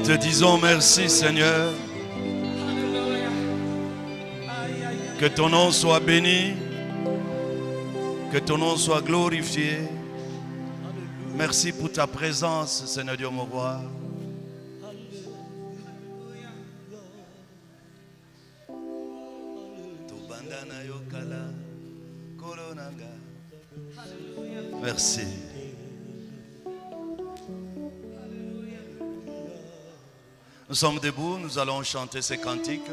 te disons merci, Seigneur. Que ton nom soit béni. Que ton nom soit glorifié. Merci pour ta présence, Seigneur Dieu, mon roi. Merci. Nous sommes debout, nous allons chanter ces cantiques.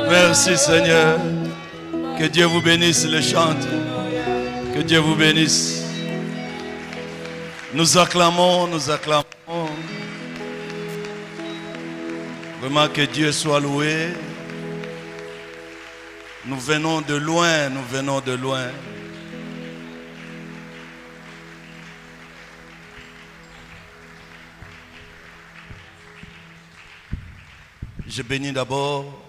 Merci Seigneur. Que Dieu vous bénisse, le chante. Que Dieu vous bénisse. Nous acclamons, nous acclamons. Vraiment que Dieu soit loué. Nous venons de loin, nous venons de loin. Je bénis d'abord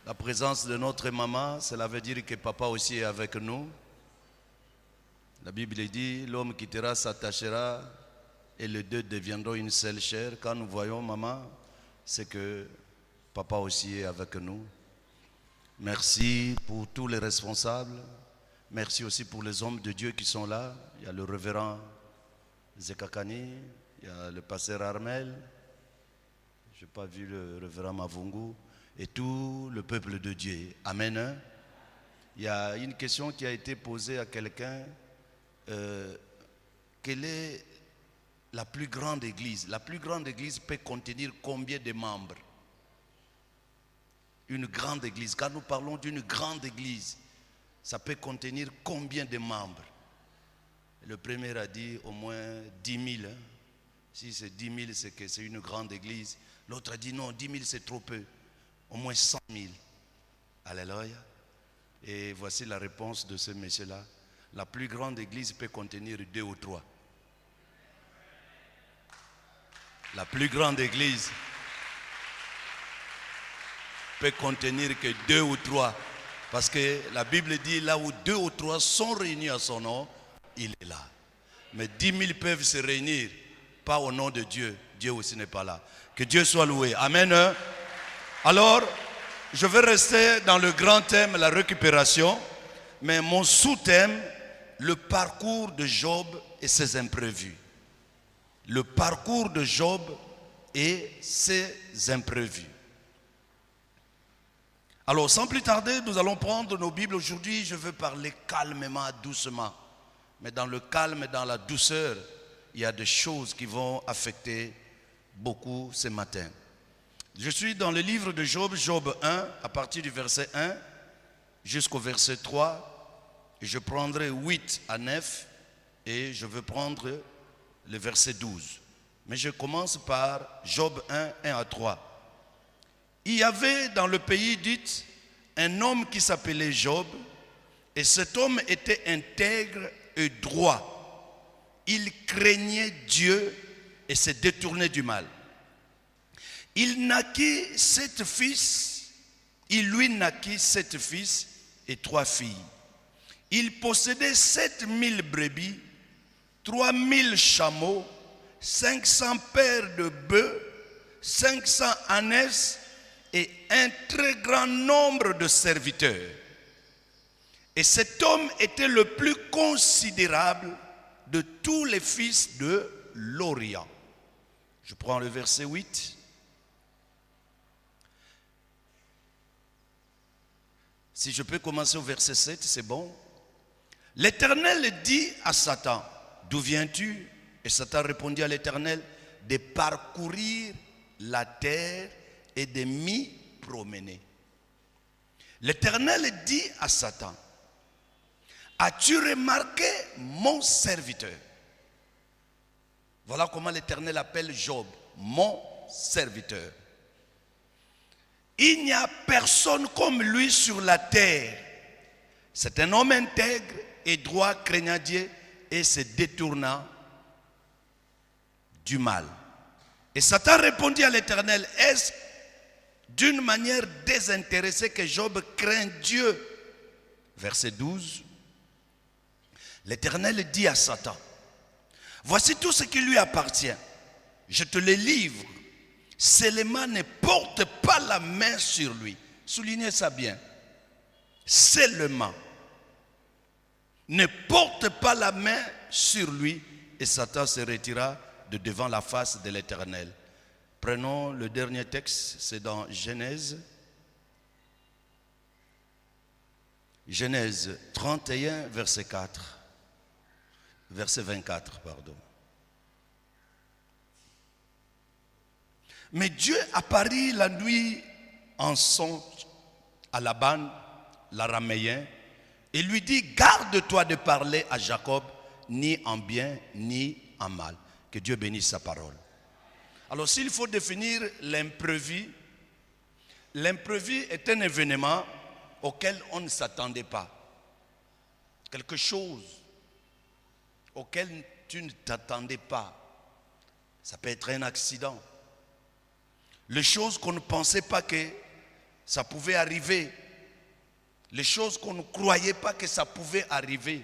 la présence de notre maman. Cela veut dire que papa aussi est avec nous. La Bible dit, l'homme quittera, s'attachera et les deux deviendront une seule chair. Quand nous voyons maman, c'est que papa aussi est avec nous. Merci pour tous les responsables. Merci aussi pour les hommes de Dieu qui sont là. Il y a le révérend Zekakani, il y a le pasteur Armel. Je n'ai pas vu le révérend Mavungu. Et tout le peuple de Dieu. Amen. Il y a une question qui a été posée à quelqu'un. quelle est la plus grande église? La plus grande église peut contenir combien de membres? Une grande église, quand nous parlons d'une grande église, ça peut contenir combien de membres? Le premier a dit au moins 10 000. Si c'est 10 000, c'est que c'est une grande église. L'autre a dit non, 10 000 c'est trop peu. Au moins 100 000. Alléluia. Et voici la réponse de ce monsieur-là. La plus grande église peut contenir 2 ou 3. La plus grande église peut contenir que 2 ou 3. Parce que la Bible dit là où 2 ou 3 sont réunis à son nom, il est là. Mais 10 000 peuvent se réunir, pas au nom de Dieu. Dieu aussi n'est pas là. Que Dieu soit loué. Amen. Alors, je vais rester dans le grand thème, la récupération. Mais mon sous-thème, le parcours de Job et ses imprévus. Le parcours de Job et ses imprévus. Alors, sans plus tarder, nous allons prendre nos Bibles. Aujourd'hui, je veux parler calmement, doucement. Mais dans le calme et dans la douceur, il y a des choses qui vont affecter beaucoup ce matin. Je suis dans le livre de Job, Job 1, à partir du verset 1 jusqu'au verset 3. Et je prendrai 8 à 9 et je veux prendre le verset 12. Mais je commence par Job 1, 1 à 3. Il y avait dans le pays d'Uth un homme qui s'appelait Job, et cet homme était intègre et droit. Il craignait Dieu et se détournait du mal. Il lui naquit 7 fils et 3 filles. Il possédait 7000 brebis, 3000 chameaux, 500 paires de bœufs, 500 ânesses et un très grand nombre de serviteurs. Et cet homme était le plus considérable de tous les fils de l'Orient. Je prends le verset 8. Si je peux commencer au verset 7, c'est bon. L'Éternel dit à Satan, d'où viens-tu? Et Satan répondit à l'Éternel, de parcourir la terre et de m'y promener. L'Éternel dit à Satan, as-tu remarqué mon serviteur? Voilà comment l'Éternel appelle Job, mon serviteur. Il n'y a personne comme lui sur la terre. C'est un homme intègre et droit, craignant Dieu et se détournant du mal. Et Satan répondit à l'Éternel, est-ce d'une manière désintéressée que Job craint Dieu? Verset 12. L'Éternel dit à Satan, voici tout ce qui lui appartient. Je te le livre. Seulement ne porte pas la main sur lui. Soulignez ça bien. Seulement. Ne porte pas la main sur lui. Et Satan se retira de devant la face de l'Éternel. Prenons le dernier texte, c'est dans Genèse. Genèse 31, verset 4. Verset 24, pardon. Mais Dieu apparut la nuit en songe à Laban, l'araméen, et lui dit, garde-toi de parler à Jacob, ni en bien, ni en mal. Que Dieu bénisse sa parole. Alors s'il faut définir l'imprévu, l'imprévu est un événement auquel on ne s'attendait pas. Quelque chose auquel tu ne t'attendais pas. Ça peut être un accident. Les choses qu'on ne pensait pas que ça pouvait arriver. Les choses qu'on ne croyait pas que ça pouvait arriver.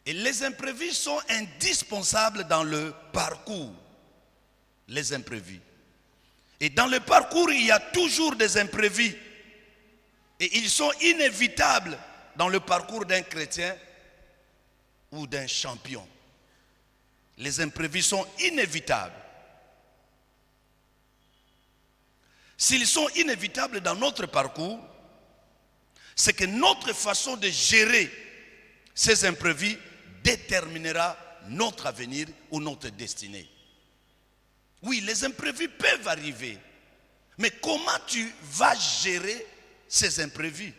Et les imprévus sont indispensables dans le parcours. Les imprévus. Et dans le parcours, il y a toujours des imprévus. Et ils sont inévitables dans le parcours d'un chrétien ou d'un champion. Les imprévus sont inévitables. S'ils sont inévitables dans notre parcours, c'est que notre façon de gérer Ces imprévus déterminera notre avenir ou notre destinée. Oui, les imprévus peuvent arriver. Mais comment tu vas gérer ces imprévus?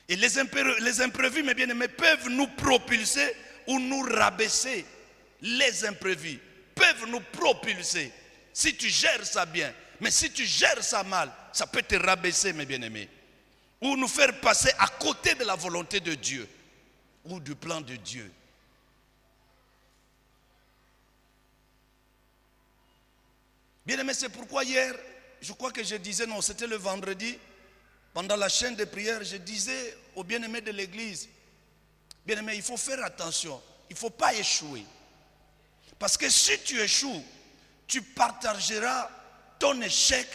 Et les imprévus, mes bien-aimés, peuvent nous propulser ou nous rabaisser. Les imprévus peuvent nous propulser si tu gères ça bien. Mais si tu gères ça mal, ça peut te rabaisser, mes bien-aimés. Ou nous faire passer à côté de la volonté de Dieu ou du plan de Dieu. Bien-aimés, c'est pourquoi hier, je crois que je disais, non, c'était le vendredi, pendant la chaîne de prière, je disais aux bien-aimés de l'église, bien-aimés, il faut faire attention, il ne faut pas échouer. Parce que si tu échoues, tu partageras ton échec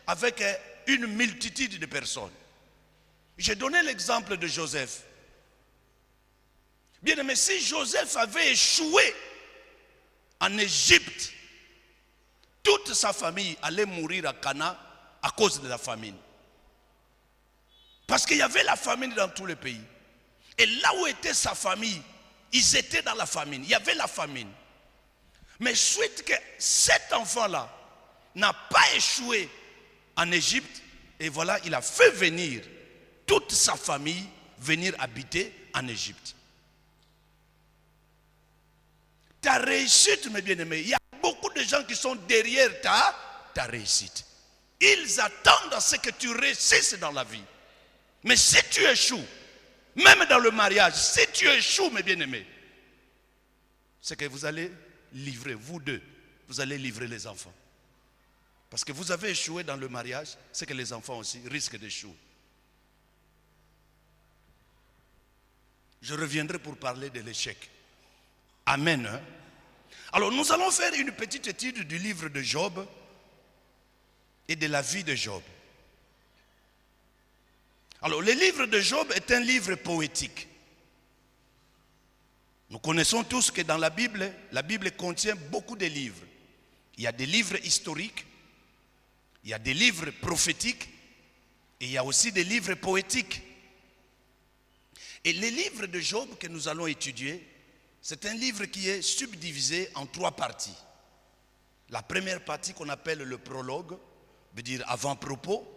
avec une multitude de personnes. J'ai donné l'exemple de Joseph. Bien-aimé, si Joseph avait échoué en Égypte, toute sa famille allait mourir à Cana à cause de la famine. Parce qu'il y avait la famine dans tout le pays. Et là où était sa famille, ils étaient dans la famine. Il y avait la famine. Mais suite que cet enfant-là n'a pas échoué en Égypte, et voilà, il a fait venir toute sa famille venir habiter en Égypte. Ta réussite, mes bien-aimés, il y a beaucoup de gens qui sont derrière ta réussite. Ils attendent à ce que tu réussisses dans la vie. Mais si tu échoues, même dans le mariage, si tu échoues, mes bien-aimés, c'est que vous allez livrer, vous deux, vous allez livrer les enfants. Parce que vous avez échoué dans le mariage, c'est que les enfants aussi risquent d'échouer. Je reviendrai pour parler de l'échec. Amen. Hein? Alors nous allons faire une petite étude du livre de Job et de la vie de Job. Alors le livre de Job est un livre poétique. Nous connaissons tous que dans la Bible contient beaucoup de livres. Il y a des livres historiques, il y a des livres prophétiques et il y a aussi des livres poétiques. Et le livre de Job que nous allons étudier, c'est un livre qui est subdivisé en 3 parties. La première partie qu'on appelle le prologue, veut dire avant-propos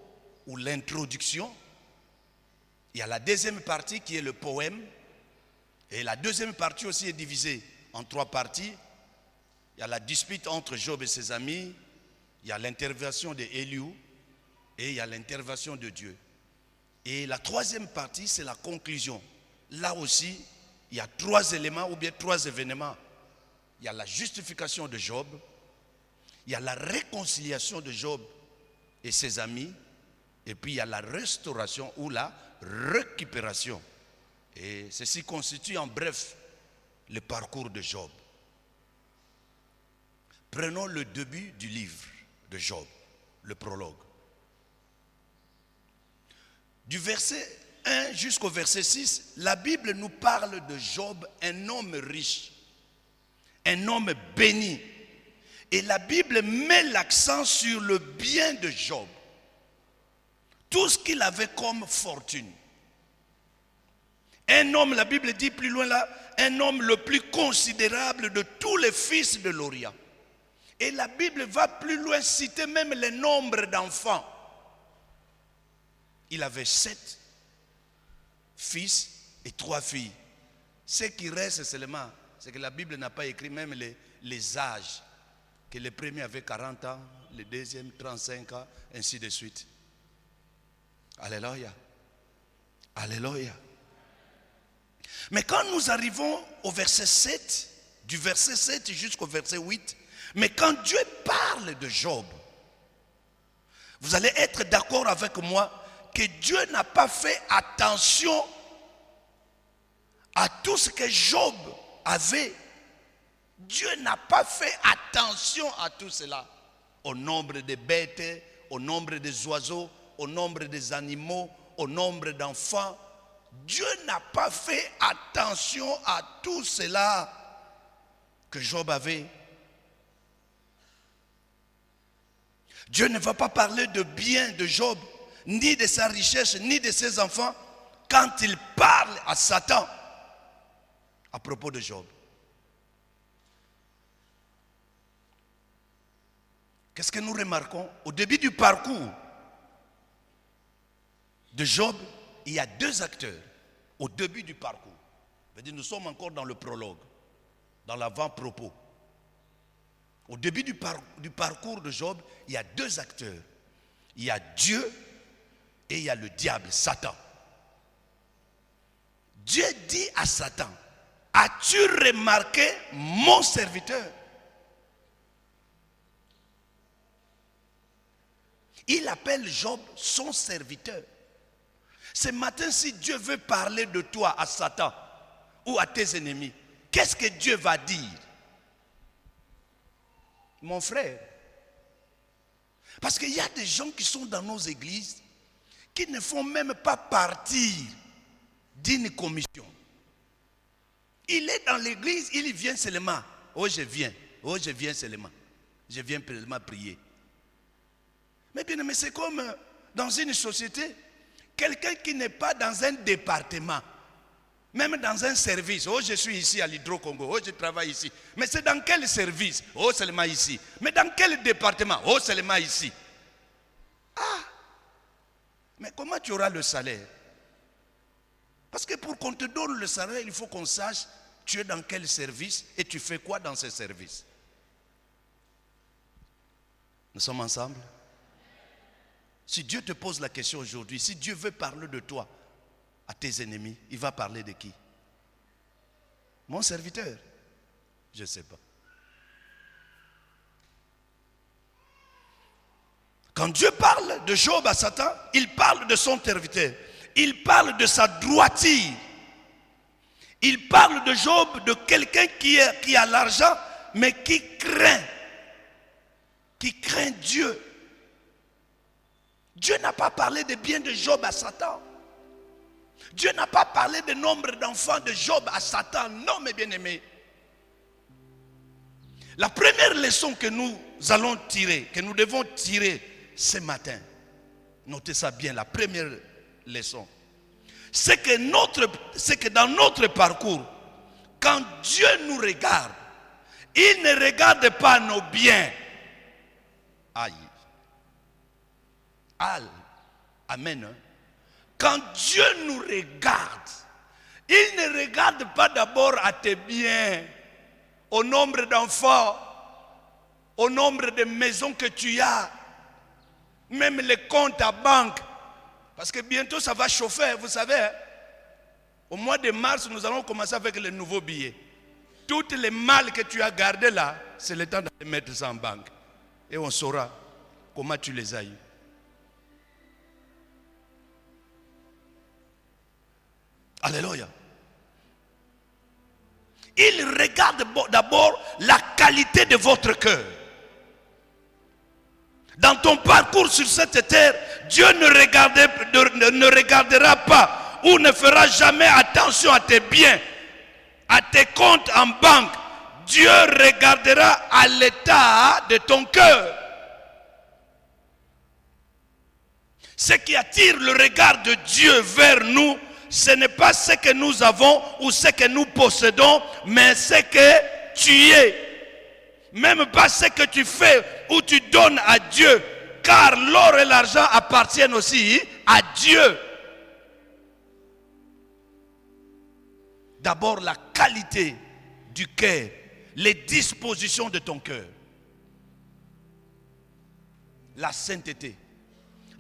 ou l'introduction. Il y a la deuxième partie qui est le poème. Et la deuxième partie aussi est divisée en 3 parties. Il y a la dispute entre Job et ses amis. Il y a l'intervention d'Éliou. Et il y a l'intervention de Dieu. Et la troisième partie, c'est la conclusion. Là aussi, il y a 3 éléments ou bien 3 événements. Il y a la justification de Job. Il y a la réconciliation de Job et ses amis. Et puis il y a la restauration ou la récupération. Et ceci constitue en bref le parcours de Job. Prenons le début du livre de Job, le prologue. Du verset 1 jusqu'au verset 6, la Bible nous parle de Job, un homme riche, un homme béni. Et la Bible met l'accent sur le bien de Job. Tout ce qu'il avait comme fortune. Un homme, la Bible dit plus loin là, un homme le plus considérable de tous les fils de l'Orient. Et la Bible va plus loin citer même le nombre d'enfants. Il avait 7 fils et 3 filles. Ce qui reste seulement, c'est que la Bible n'a pas écrit même les âges. Que le premier avait 40 ans, le deuxième 35 ans, ainsi de suite. Alléluia. Alléluia. Mais quand nous arrivons au verset 7, du verset 7 jusqu'au verset 8, mais quand Dieu parle de Job, vous allez être d'accord avec moi que Dieu n'a pas fait attention à tout ce que Job avait. Dieu n'a pas fait attention à tout cela. Au nombre des bêtes, au nombre des oiseaux, au nombre des animaux, au nombre d'enfants. Dieu n'a pas fait attention à tout cela que Job avait. Dieu ne va pas parler de bien de Job, ni de sa richesse, ni de ses enfants, quand il parle à Satan à propos de Job. Qu'est-ce que nous remarquons? Au début du parcours de Job, il y a deux acteurs. Au début du parcours. Nous sommes encore dans le prologue, dans l'avant-propos. Au début du parcours de Job, il y a deux acteurs. Il y a Dieu et il y a le diable, Satan. Dieu dit à Satan, as-tu remarqué mon serviteur? Il appelle Job son serviteur. Ce matin, si Dieu veut parler de toi à Satan ou à tes ennemis, qu'est-ce que Dieu va dire? Mon frère. Parce qu'il y a des gens qui sont dans nos églises qui ne font même pas partir d'une commission. Il est dans l'église, il vient seulement. Oh, je viens seulement. Je viens seulement prier. Mais bien, mais c'est comme dans une société, quelqu'un qui n'est pas dans un département, même dans un service. Oh, je suis ici à l'Hydro-Congo. Oh, je travaille ici. Mais c'est dans quel service? Oh, seulement ici. Mais dans quel département? Oh, seulement ici. Ah! Mais comment tu auras le salaire? Parce que pour qu'on te donne le salaire, il faut qu'on sache tu es dans quel service et tu fais quoi dans ce service. Nous sommes ensemble? Si Dieu te pose la question aujourd'hui, si Dieu veut parler de toi à tes ennemis, il va parler de qui? Mon serviteur? Je ne sais pas. Quand Dieu parle de Job à Satan, il parle de son serviteur. Il parle de sa droiture. Il parle de Job, de quelqu'un qui a l'argent, mais qui craint Dieu. Dieu n'a pas parlé de bien de Job à Satan. Dieu n'a pas parlé du nombre d'enfants de Job à Satan. Non, mes bien-aimés. La première leçon que nous allons tirer, que nous devons tirer ce matin, notez ça bien, la première leçon, c'est que dans notre parcours, quand Dieu nous regarde, il ne regarde pas nos biens. Aïe. Amen. Quand Dieu nous regarde, il ne regarde pas d'abord à tes biens, au nombre d'enfants, au nombre de maisons que tu as, même les comptes à banque. Parce que bientôt ça va chauffer, vous savez. Hein? Au mois de mars, nous allons commencer avec les nouveaux billets. Toutes les malles que tu as gardées là, c'est le temps de mettre ça en banque. Et on saura comment tu les as eues. Alléluia. Il regarde d'abord la qualité de votre cœur. Dans ton parcours sur cette terre, Dieu ne regardera pas ou ne fera jamais attention à tes biens, à tes comptes en banque. Dieu regardera à l'état de ton cœur. Ce qui attire le regard de Dieu vers nous, ce n'est pas ce que nous avons ou ce que nous possédons, mais ce que tu es. Même pas ce que tu fais ou tu donnes à Dieu, car l'or et l'argent appartiennent aussi à Dieu. D'abord la qualité du cœur, les dispositions de ton cœur, la sainteté,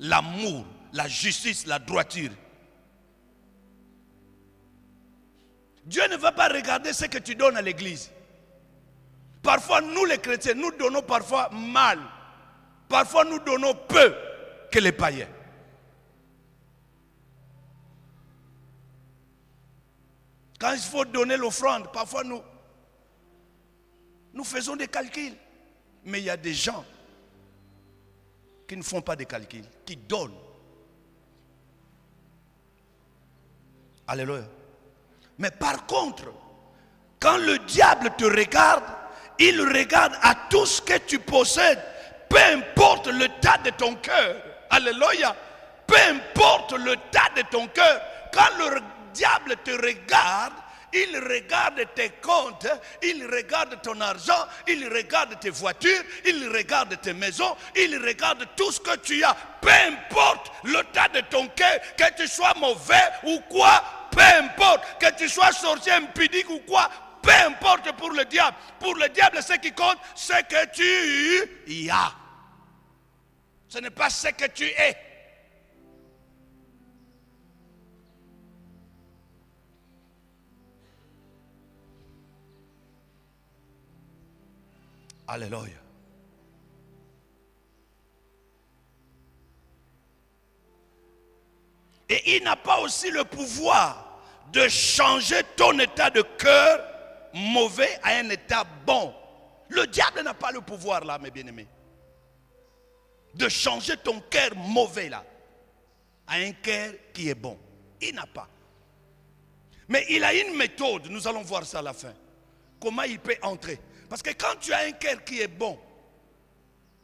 l'amour, la justice, la droiture. Dieu ne va pas regarder ce que tu donnes à l'église. Parfois, nous les chrétiens, nous donnons parfois mal. Parfois, nous donnons peu que les païens. Quand il faut donner l'offrande, parfois nous faisons des calculs. Mais il y a des gens qui ne font pas de calculs, qui donnent. Alléluia. Mais par contre, quand le diable te regarde, il regarde à tout ce que tu possèdes, peu importe le tas de ton cœur. Alléluia. Peu importe le tas de ton cœur, quand le diable te regarde, il regarde tes comptes, il regarde ton argent, il regarde tes voitures, il regarde tes maisons, il regarde tout ce que tu as. Peu importe l'état de ton cœur, que tu sois mauvais ou quoi, peu importe, que tu sois sorcier impudique ou quoi, peu importe pour le diable. Pour le diable, ce qui compte, c'est que tu y as. Ce n'est pas ce que tu es. Alléluia. Et il n'a pas aussi le pouvoir de changer ton état de cœur mauvais à un état bon. Le diable n'a pas le pouvoir là, mes bien-aimés, de changer ton cœur mauvais là à un cœur qui est bon. Il n'a pas. Mais il a une méthode, nous allons voir ça à la fin. Comment il peut entrer. Parce que quand tu as un cœur qui est bon,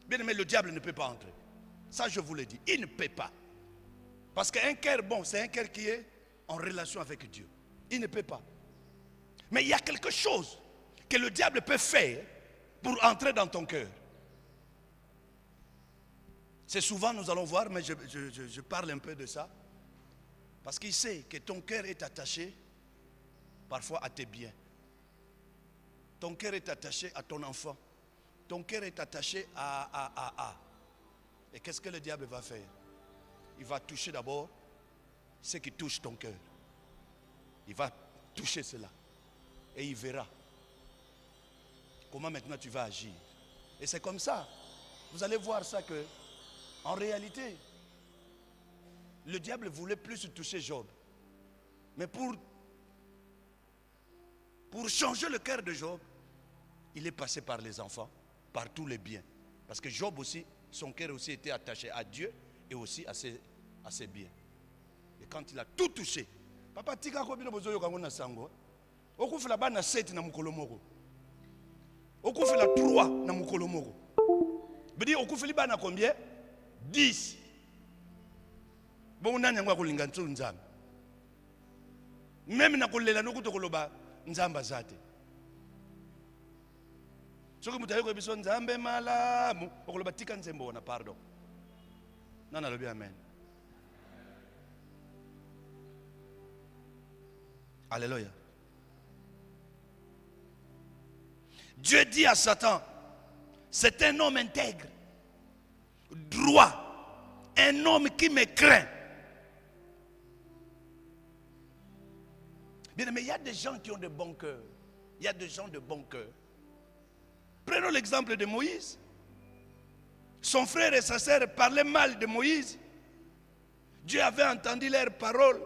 bien aimé, le diable ne peut pas entrer. Ça, je vous le dis, il ne peut pas. Parce qu'un cœur bon, c'est un cœur qui est en relation avec Dieu. Il ne peut pas. Mais il y a quelque chose que le diable peut faire pour entrer dans ton cœur. C'est souvent, nous allons voir, mais je parle un peu de ça. Parce qu'il sait que ton cœur est attaché parfois à tes biens. Ton cœur est attaché à ton enfant. Ton cœur est attaché à. Et qu'est-ce que le diable va faire? Il va toucher d'abord ce qui touche ton cœur. Il va toucher cela. Et il verra comment maintenant tu vas agir. Et c'est comme ça. Vous allez voir ça que, en réalité, le diable voulait plus toucher Job. Mais pour changer le cœur de Job, il est passé par les enfants, par tous les biens. Parce que Job aussi, son cœur aussi était attaché à Dieu et aussi à ses biens. Et quand il a tout touché, papa tika ko bino bozoyo kango na sango. Okufela bana 7 na mukolo moko. Okufela 3 na mukolo moko. Bidi okufeli bana combien? 10. Bon nani ngwa kulinga ntsu nzambe. Même na kolela nokutokoloba nzamba zate. Soki mutaye ko biso nzambe malamu okoloba tika nzembo na pardon. Nana lobi amen. Alléluia. Dieu dit à Satan, c'est un homme intègre, droit, un homme qui me craint. Bien aimé, il y a des gens qui ont de bons cœurs. Il y a des gens de bon cœur. Prenons l'exemple de Moïse. Son frère et sa sœur parlaient mal de Moïse. Dieu avait entendu leurs paroles.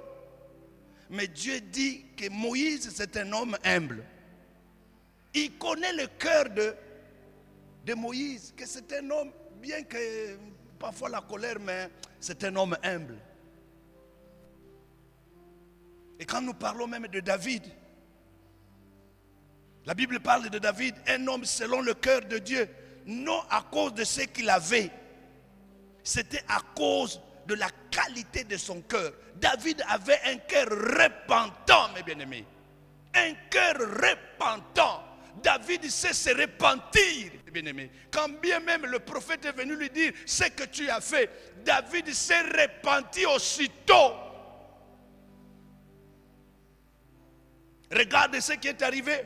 Mais Dieu dit que Moïse, c'est un homme humble. Il connaît le cœur de Moïse, que c'est un homme, bien que parfois la colère, mais c'est un homme humble. Et quand nous parlons même de David, la Bible parle de David, un homme selon le cœur de Dieu, non à cause de ce qu'il avait, c'était à cause de la qualité de son cœur. David avait un cœur repentant, mes bien-aimés. Un cœur repentant. David sait se repentir, mes bien-aimés. Quand bien même le prophète est venu lui dire ce que tu as fait, David s'est repenti aussitôt. Regarde ce qui est arrivé.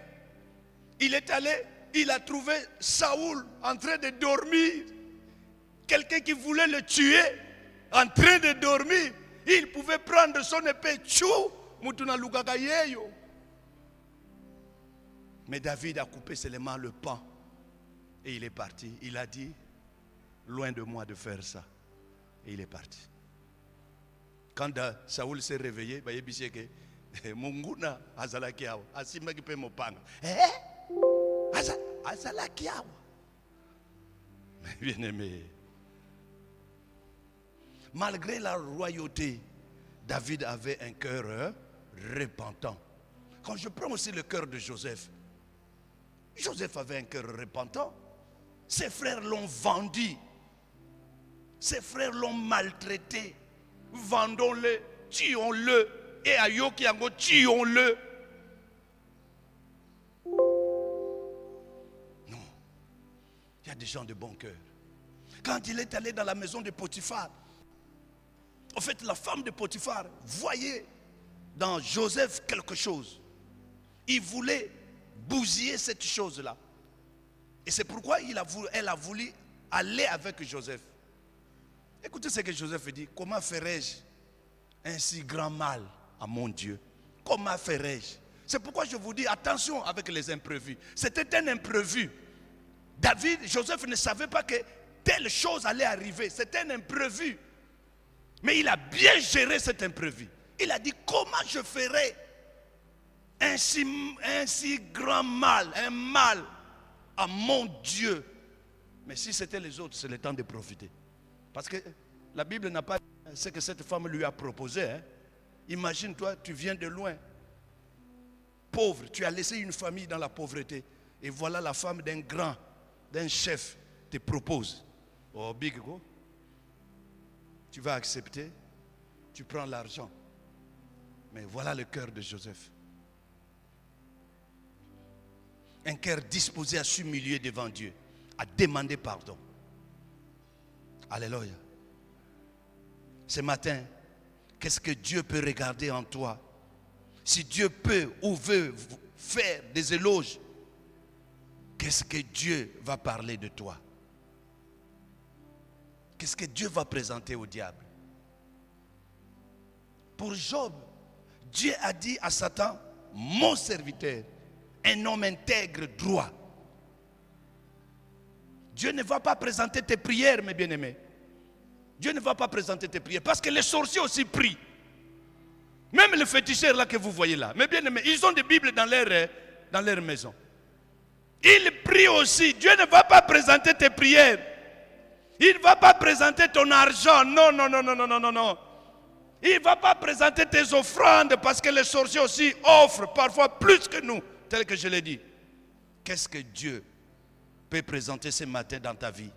Il est allé, il a trouvé Saoul en train de dormir. Quelqu'un qui voulait le tuer, en train de dormir. Il pouvait prendre son épée, tchou, mutuna lukaka yeyo. Mais David a coupé seulement le pan. Et il est parti. Il a dit, loin de moi de faire ça. Et il est parti. Quand Saoul s'est réveillé, il dit que Munguna azalaki awa, asimaki pe mopanga. Azalaki awa. Bien aimé. Malgré la royauté, David avait un cœur repentant. Quand je prends aussi le cœur de Joseph, Joseph avait un cœur repentant. Ses frères l'ont vendu. Ses frères l'ont maltraité. Vendons-le, tuons-le. et ayoki yango tuons-le. Non. Il y a des gens de bon cœur. Quand il est allé dans la maison de Potiphar, en fait, la femme de Potiphar voyait dans Joseph quelque chose. Il voulait bousiller cette chose-là. Et c'est pourquoi elle a voulu aller avec Joseph. Écoutez ce que Joseph dit. Comment ferais-je un si grand mal à mon Dieu? Comment ferais-je? C'est pourquoi je vous dis attention avec les imprévus. C'était un imprévu. Joseph ne savait pas que telle chose allait arriver. C'était un imprévu. Mais il a bien géré cet imprévu. Il a dit comment je ferais un si grand mal, un mal à mon Dieu. Mais si c'était les autres, c'est le temps de profiter. Parce que la Bible n'a pas dit ce que cette femme lui a proposé. Hein. Imagine-toi, tu viens de loin, pauvre, tu as laissé une famille dans la pauvreté. Et voilà la femme d'un chef, te propose. Oh, big go. Tu vas accepter, tu prends l'argent. Mais voilà le cœur de Joseph. Un cœur disposé à s'humilier devant Dieu, à demander pardon. Alléluia. Ce matin, qu'est-ce que Dieu peut regarder en toi? Si Dieu peut ou veut faire des éloges, qu'est-ce que Dieu va parler de toi? Qu'est-ce que Dieu va présenter au diable? Pour Job, Dieu a dit à Satan, mon serviteur, un homme intègre, droit. Dieu ne va pas présenter tes prières, mes bien-aimés. Dieu ne va pas présenter tes prières. Parce que les sorciers aussi prient. Même les féticheurs là que vous voyez là. Mes bien-aimés, ils ont des Bibles dans leur maison. Ils prient aussi. Dieu ne va pas présenter tes prières. Il ne va pas présenter ton argent. Non, non, non, non, non, non, non, non. Il ne va pas présenter tes offrandes parce que les sorciers aussi offrent parfois plus que nous. Tel que je l'ai dit. Qu'est-ce que Dieu peut présenter ce matin dans ta vie?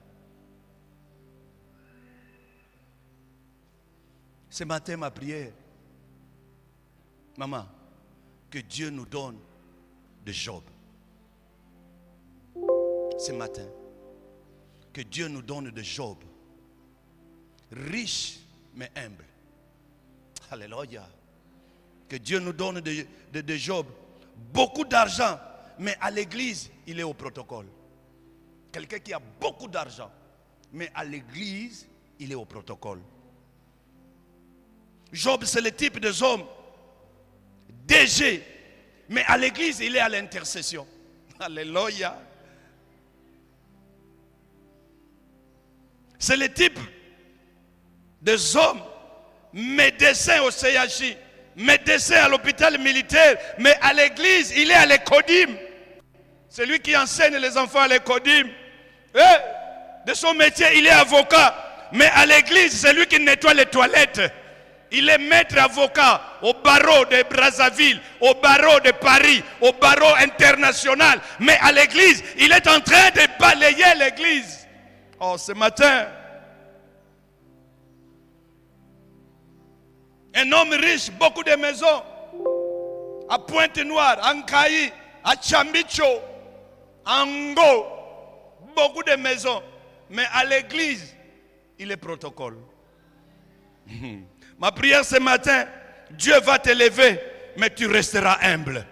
Ce matin, ma prière, maman, que Dieu nous donne de Job. Ce matin, que Dieu nous donne de Job. Riche mais humble. Alléluia. Que Dieu nous donne de Job. Beaucoup d'argent, mais à l'église, il est au protocole. Quelqu'un qui a beaucoup d'argent, mais à l'église, il est au protocole. Job, c'est le type de homme DG, mais à l'église, il est à l'intercession. Alléluia. C'est le type des hommes médecins au CHI, médecin à l'hôpital militaire, mais à l'église, il est à l'écodim. C'est lui qui enseigne les enfants à l'écodim. De son métier, il est avocat, mais à l'église, c'est lui qui nettoie les toilettes. Il est maître avocat au barreau de Brazzaville, au barreau de Paris, au barreau international. Mais à l'église, il est en train de balayer l'église. Oh, ce matin, un homme riche, beaucoup de maisons, à Pointe-Noire, à Nkaï, à Chambicho, à Ngo, beaucoup de maisons. Mais à l'église, il est protocole. Ma prière ce matin, Dieu va t'élever, mais tu resteras humble.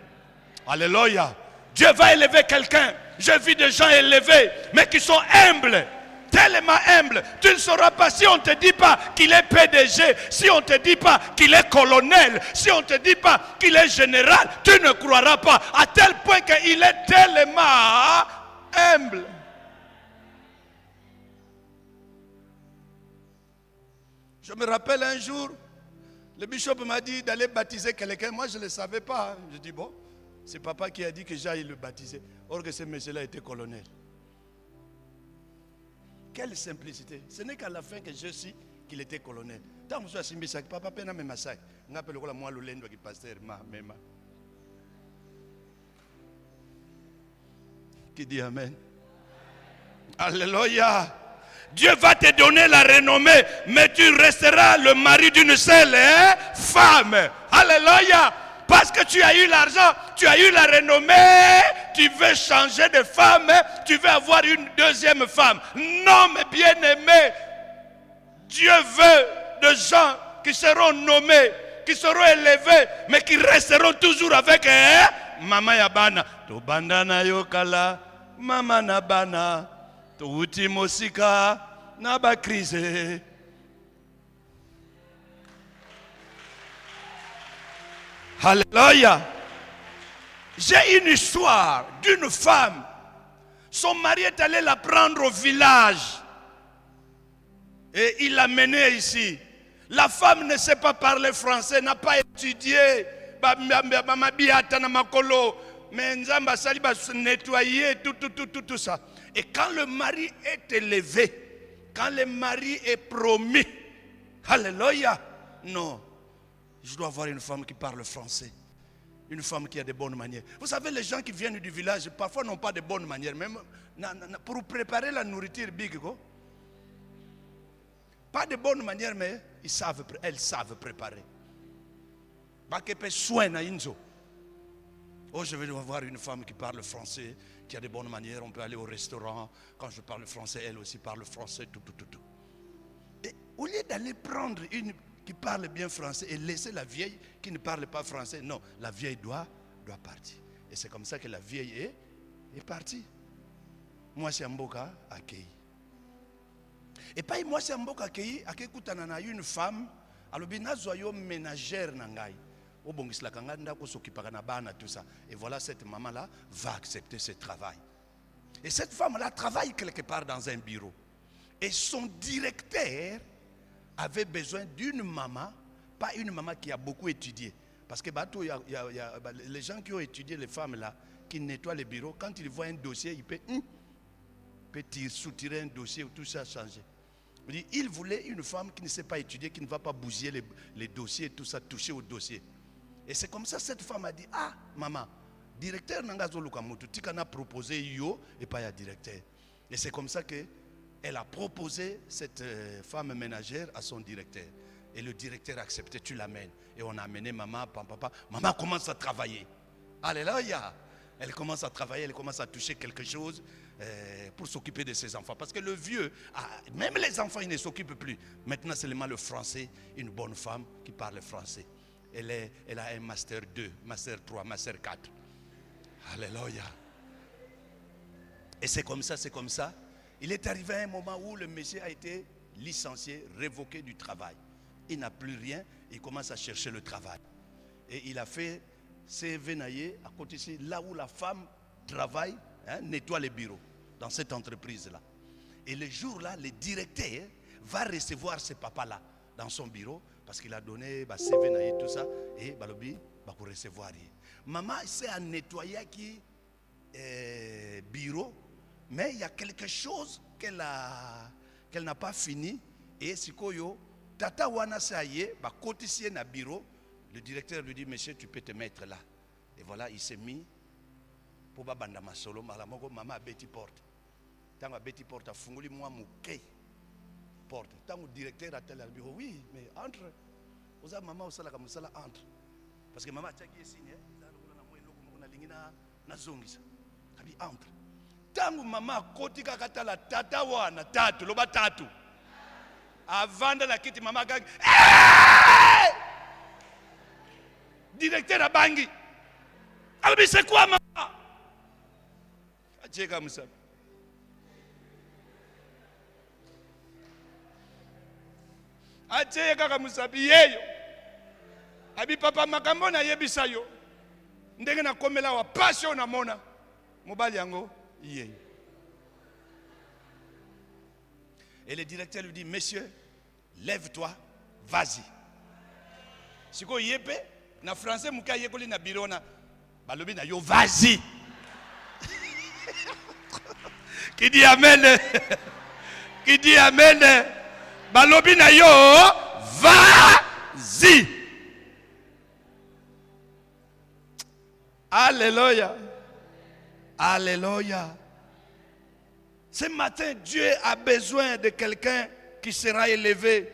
Alléluia. Dieu va élever quelqu'un. Je vis des gens élevés, mais qui sont humbles. Tellement humbles. Tu ne sauras pas si on ne te dit pas qu'il est PDG, si on ne te dit pas qu'il est colonel, si on ne te dit pas qu'il est général, tu ne croiras pas. À tel point qu'il est tellement humble. Je me rappelle un jour, le bishop m'a dit d'aller baptiser quelqu'un. Moi, je ne le savais pas. Je dis, bon, c'est papa qui a dit que j'aille le baptiser. Or que ce monsieur-là était colonel. Quelle simplicité. Ce n'est qu'à la fin que je sais qu'il était colonel. Tant que je suis à papa pena me massacre. On appelle le moi l'olendo qui pasteur ma mema. Qui dit amen? Alléluia. Dieu va te donner la renommée, mais tu resteras le mari d'une seule femme. Alléluia. Parce que tu as eu l'argent, tu as eu la renommée, tu veux changer de femme, tu veux avoir une deuxième femme. Non, mes bien-aimés, Dieu veut de gens qui seront nommés, qui seront élevés, mais qui resteront toujours avec Maman Yabana. To bandana yokala, Mama Nabana, to uti mosika, naba crise. Alléluia. J'ai une histoire d'une femme. Son mari est allé la prendre au village. Et il l'a menée ici. La femme ne sait pas parler français, n'a pas étudié. Mais Nzamba Sali va se nettoyer, tout ça. Et quand le mari est élevé, quand le mari est promis, alléluia, non. Je dois avoir une femme qui parle français. Une femme qui a de bonnes manières. Vous savez, les gens qui viennent du village, parfois n'ont pas de bonnes manières. Même pour préparer la nourriture, pas de bonnes manières, mais elles savent préparer. Oh, je vais avoir une femme qui parle français, qui a de bonnes manières. On peut aller au restaurant. Quand je parle français, elle aussi parle français. Tout. Et au lieu d'aller prendre une qui parle bien français et laisser la vieille qui ne parle pas français. Non, la vieille doit partir. Et c'est comme ça que la vieille est partie. Moi, c'est Mboka accueilli. Et pas moi, c'est Mboka accueilli. Akekutana une femme, alobina zoyo ménagère nangai. Tout ça. Et voilà, cette maman-là va accepter ce travail. Et cette femme-là travaille quelque part dans un bureau. Et son directeur avait besoin d'une maman, pas une maman qui a beaucoup étudié. Parce que les gens qui ont étudié, les femmes là, qui nettoient les bureaux, quand ils voient un dossier, ils peuvent soutirer un dossier ou tout ça changer. Il voulait une femme qui ne sait pas étudier, qui ne va pas bousiller les dossiers, tout ça, toucher au dossier. Et c'est comme ça cette femme a dit, ah maman, directeur Nangazo Lukamutu, tu as proposé yo et pas ya directeur. Et c'est comme ça que elle a proposé cette femme ménagère à son directeur. Et le directeur a accepté, tu l'amènes. Et on a amené maman, papa. Maman commence à travailler. Alléluia. Elle commence à travailler, elle commence à toucher quelque chose pour s'occuper de ses enfants. Parce que le vieux, même les enfants, ils ne s'occupent plus. Maintenant, c'est seulement le français, une bonne femme qui parle français. Elle a un master 2, master 3, master 4. Alléluia. Et c'est comme ça. Il est arrivé à un moment où le monsieur a été licencié, révoqué du travail. Il n'a plus rien, il commence à chercher le travail. Et il a fait ses venaillés à côté ici, là où la femme travaille, nettoie les bureaux, dans cette entreprise-là. Et le jour-là, le directeur va recevoir ce papa-là dans son bureau, parce qu'il a donné ses venaillés, tout ça, et Balobi va pour recevoir. Maman, c'est à nettoyer qui bureau. Mais il y a quelque chose qu'elle n'a pas fini. Et si tata wana saye, côté na bureau, le directeur lui dit, monsieur, tu peux te mettre là. Et voilà, il s'est mis pour banda masolo, maman a bêti porte. Tant que bêti porte a funguli moi mouké porte. Tant que le directeur a tel bureau, oui, mais entre. Vous avez maman aussi la kamusala entre. Parce que maman a tchaki signé, na zongisa. Kabi entre. Tangu mama kotika katala tata wana tatu loba tatu avanda la kiti mama gag directeur à bangi albi c'est quoi maman acheka musabi acheka kaka musabi yeyo abi papa makambo na yebisa yo ndenge na komela wa passion na mona mobali yango. Et le directeur lui dit, monsieur, lève-toi, vas-y. Si vous yépe, na français, mouka yekoli na bureau na balobi na yo, vas-y. Qui dit amen? Qui dit amen? Balobi na yo, vas-y. Alléluia. Alléluia. Ce matin, Dieu a besoin de quelqu'un qui sera élevé.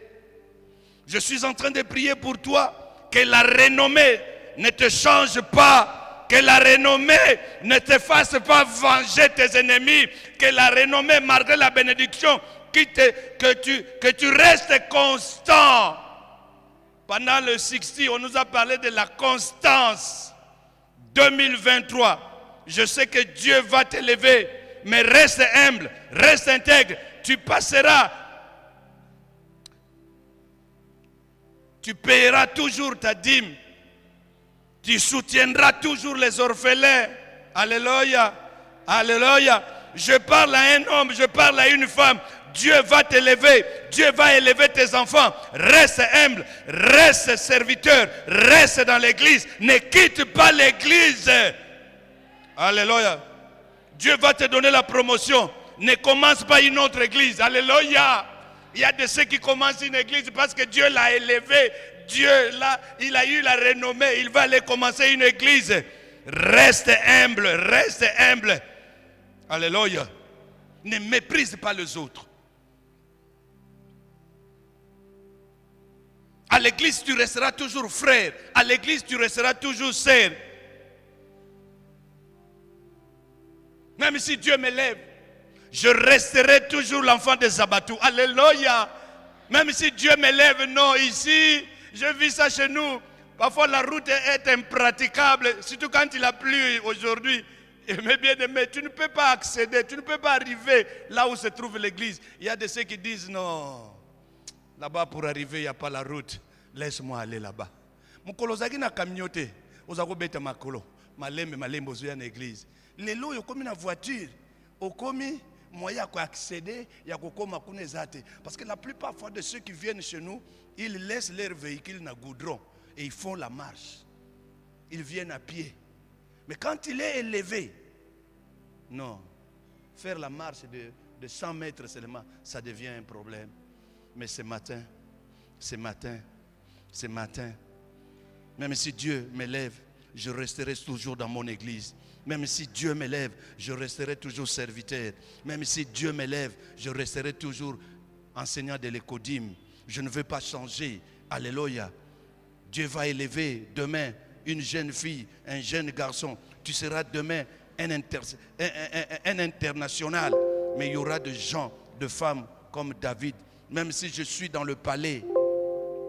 Je suis en train de prier pour toi. Que la renommée ne te change pas. Que la renommée ne te fasse pas venger tes ennemis. Que la renommée, malgré la bénédiction, que tu restes constant. Pendant le 60, on nous a parlé de la constance. 2023, je sais que Dieu va t'élever, mais reste humble, reste intègre. Tu passeras, tu payeras toujours ta dîme. Tu soutiendras toujours les orphelins. Alléluia, alléluia. Je parle à un homme, je parle à une femme. Dieu va t'élever, Dieu va élever tes enfants. Reste humble, reste serviteur, reste dans l'église. Ne quitte pas l'église. Alléluia. Dieu va te donner la promotion. Ne commence pas une autre église. Alléluia. Il y a de ceux qui commencent une église parce que Dieu l'a élevé. Dieu, là, il a eu la renommée. Il va aller commencer une église. Reste humble, reste humble. Alléluia. Ne méprise pas les autres. À l'église, tu resteras toujours frère. À l'église, tu resteras toujours sœur. Même si Dieu m'élève, je resterai toujours l'enfant de Zabatou. Alléluia. Même si Dieu m'élève, non, ici, je vis ça chez nous. Parfois, la route est impraticable, surtout quand il a plu aujourd'hui. Mais bien aimé, tu ne peux pas accéder, tu ne peux pas arriver là où se trouve l'église. Il y a de ceux qui disent non. Là-bas, pour arriver, il n'y a pas la route. Laisse-moi aller là-bas. Mukolozaki na kamiote. Ozako beta makolo. Malembe ozoya na église. Lelo yo komi na voiture. Okomi moyen à accéder, ya kokoma kuna ezate. Parce que la plupart de ceux qui viennent chez nous, ils laissent leur véhicule na goudron et ils font la marche. Ils viennent à pied. Mais quand il est élevé, non. Faire la marche de 100 mètres seulement, ça devient un problème. Mais ce matin, même si Dieu m'élève, je resterai toujours dans mon église. Même si Dieu m'élève, je resterai toujours serviteur. Même si Dieu m'élève, je resterai toujours enseignant de l'écodime. Je ne veux pas changer. Alléluia. Dieu va élever demain une jeune fille, un jeune garçon. Tu seras demain un international. Mais il y aura de gens, de femmes comme David. Même si je suis dans le palais,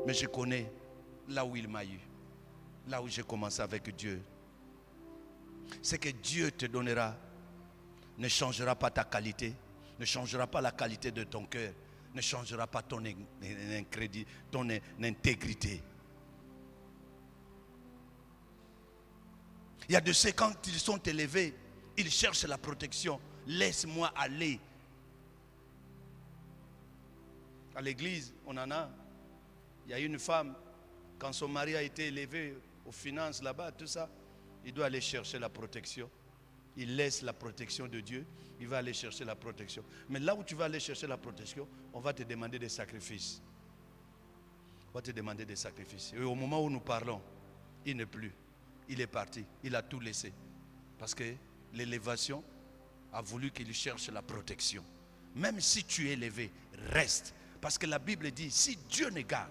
mais je connais là où il m'a eu. Là où j'ai commencé avec Dieu. Ce que Dieu te donnera ne changera pas ta qualité, ne changera pas la qualité de ton cœur, ne changera pas ton intégrité. Il y a de ceux, quand ils sont élevés, ils cherchent la protection. Laisse-moi aller. À l'église, on en a. Il y a une femme, quand son mari a été élevé aux finances là-bas, tout ça, il doit aller chercher la protection. Il laisse la protection de Dieu, il va aller chercher la protection. Mais là où tu vas aller chercher la protection, on va te demander des sacrifices. On va te demander des sacrifices. Et au moment où nous parlons, il n'est plus. Il est parti, il a tout laissé. Parce que l'élévation a voulu qu'il cherche la protection. Même si tu es élevé, reste. Parce que la Bible dit, si Dieu ne garde,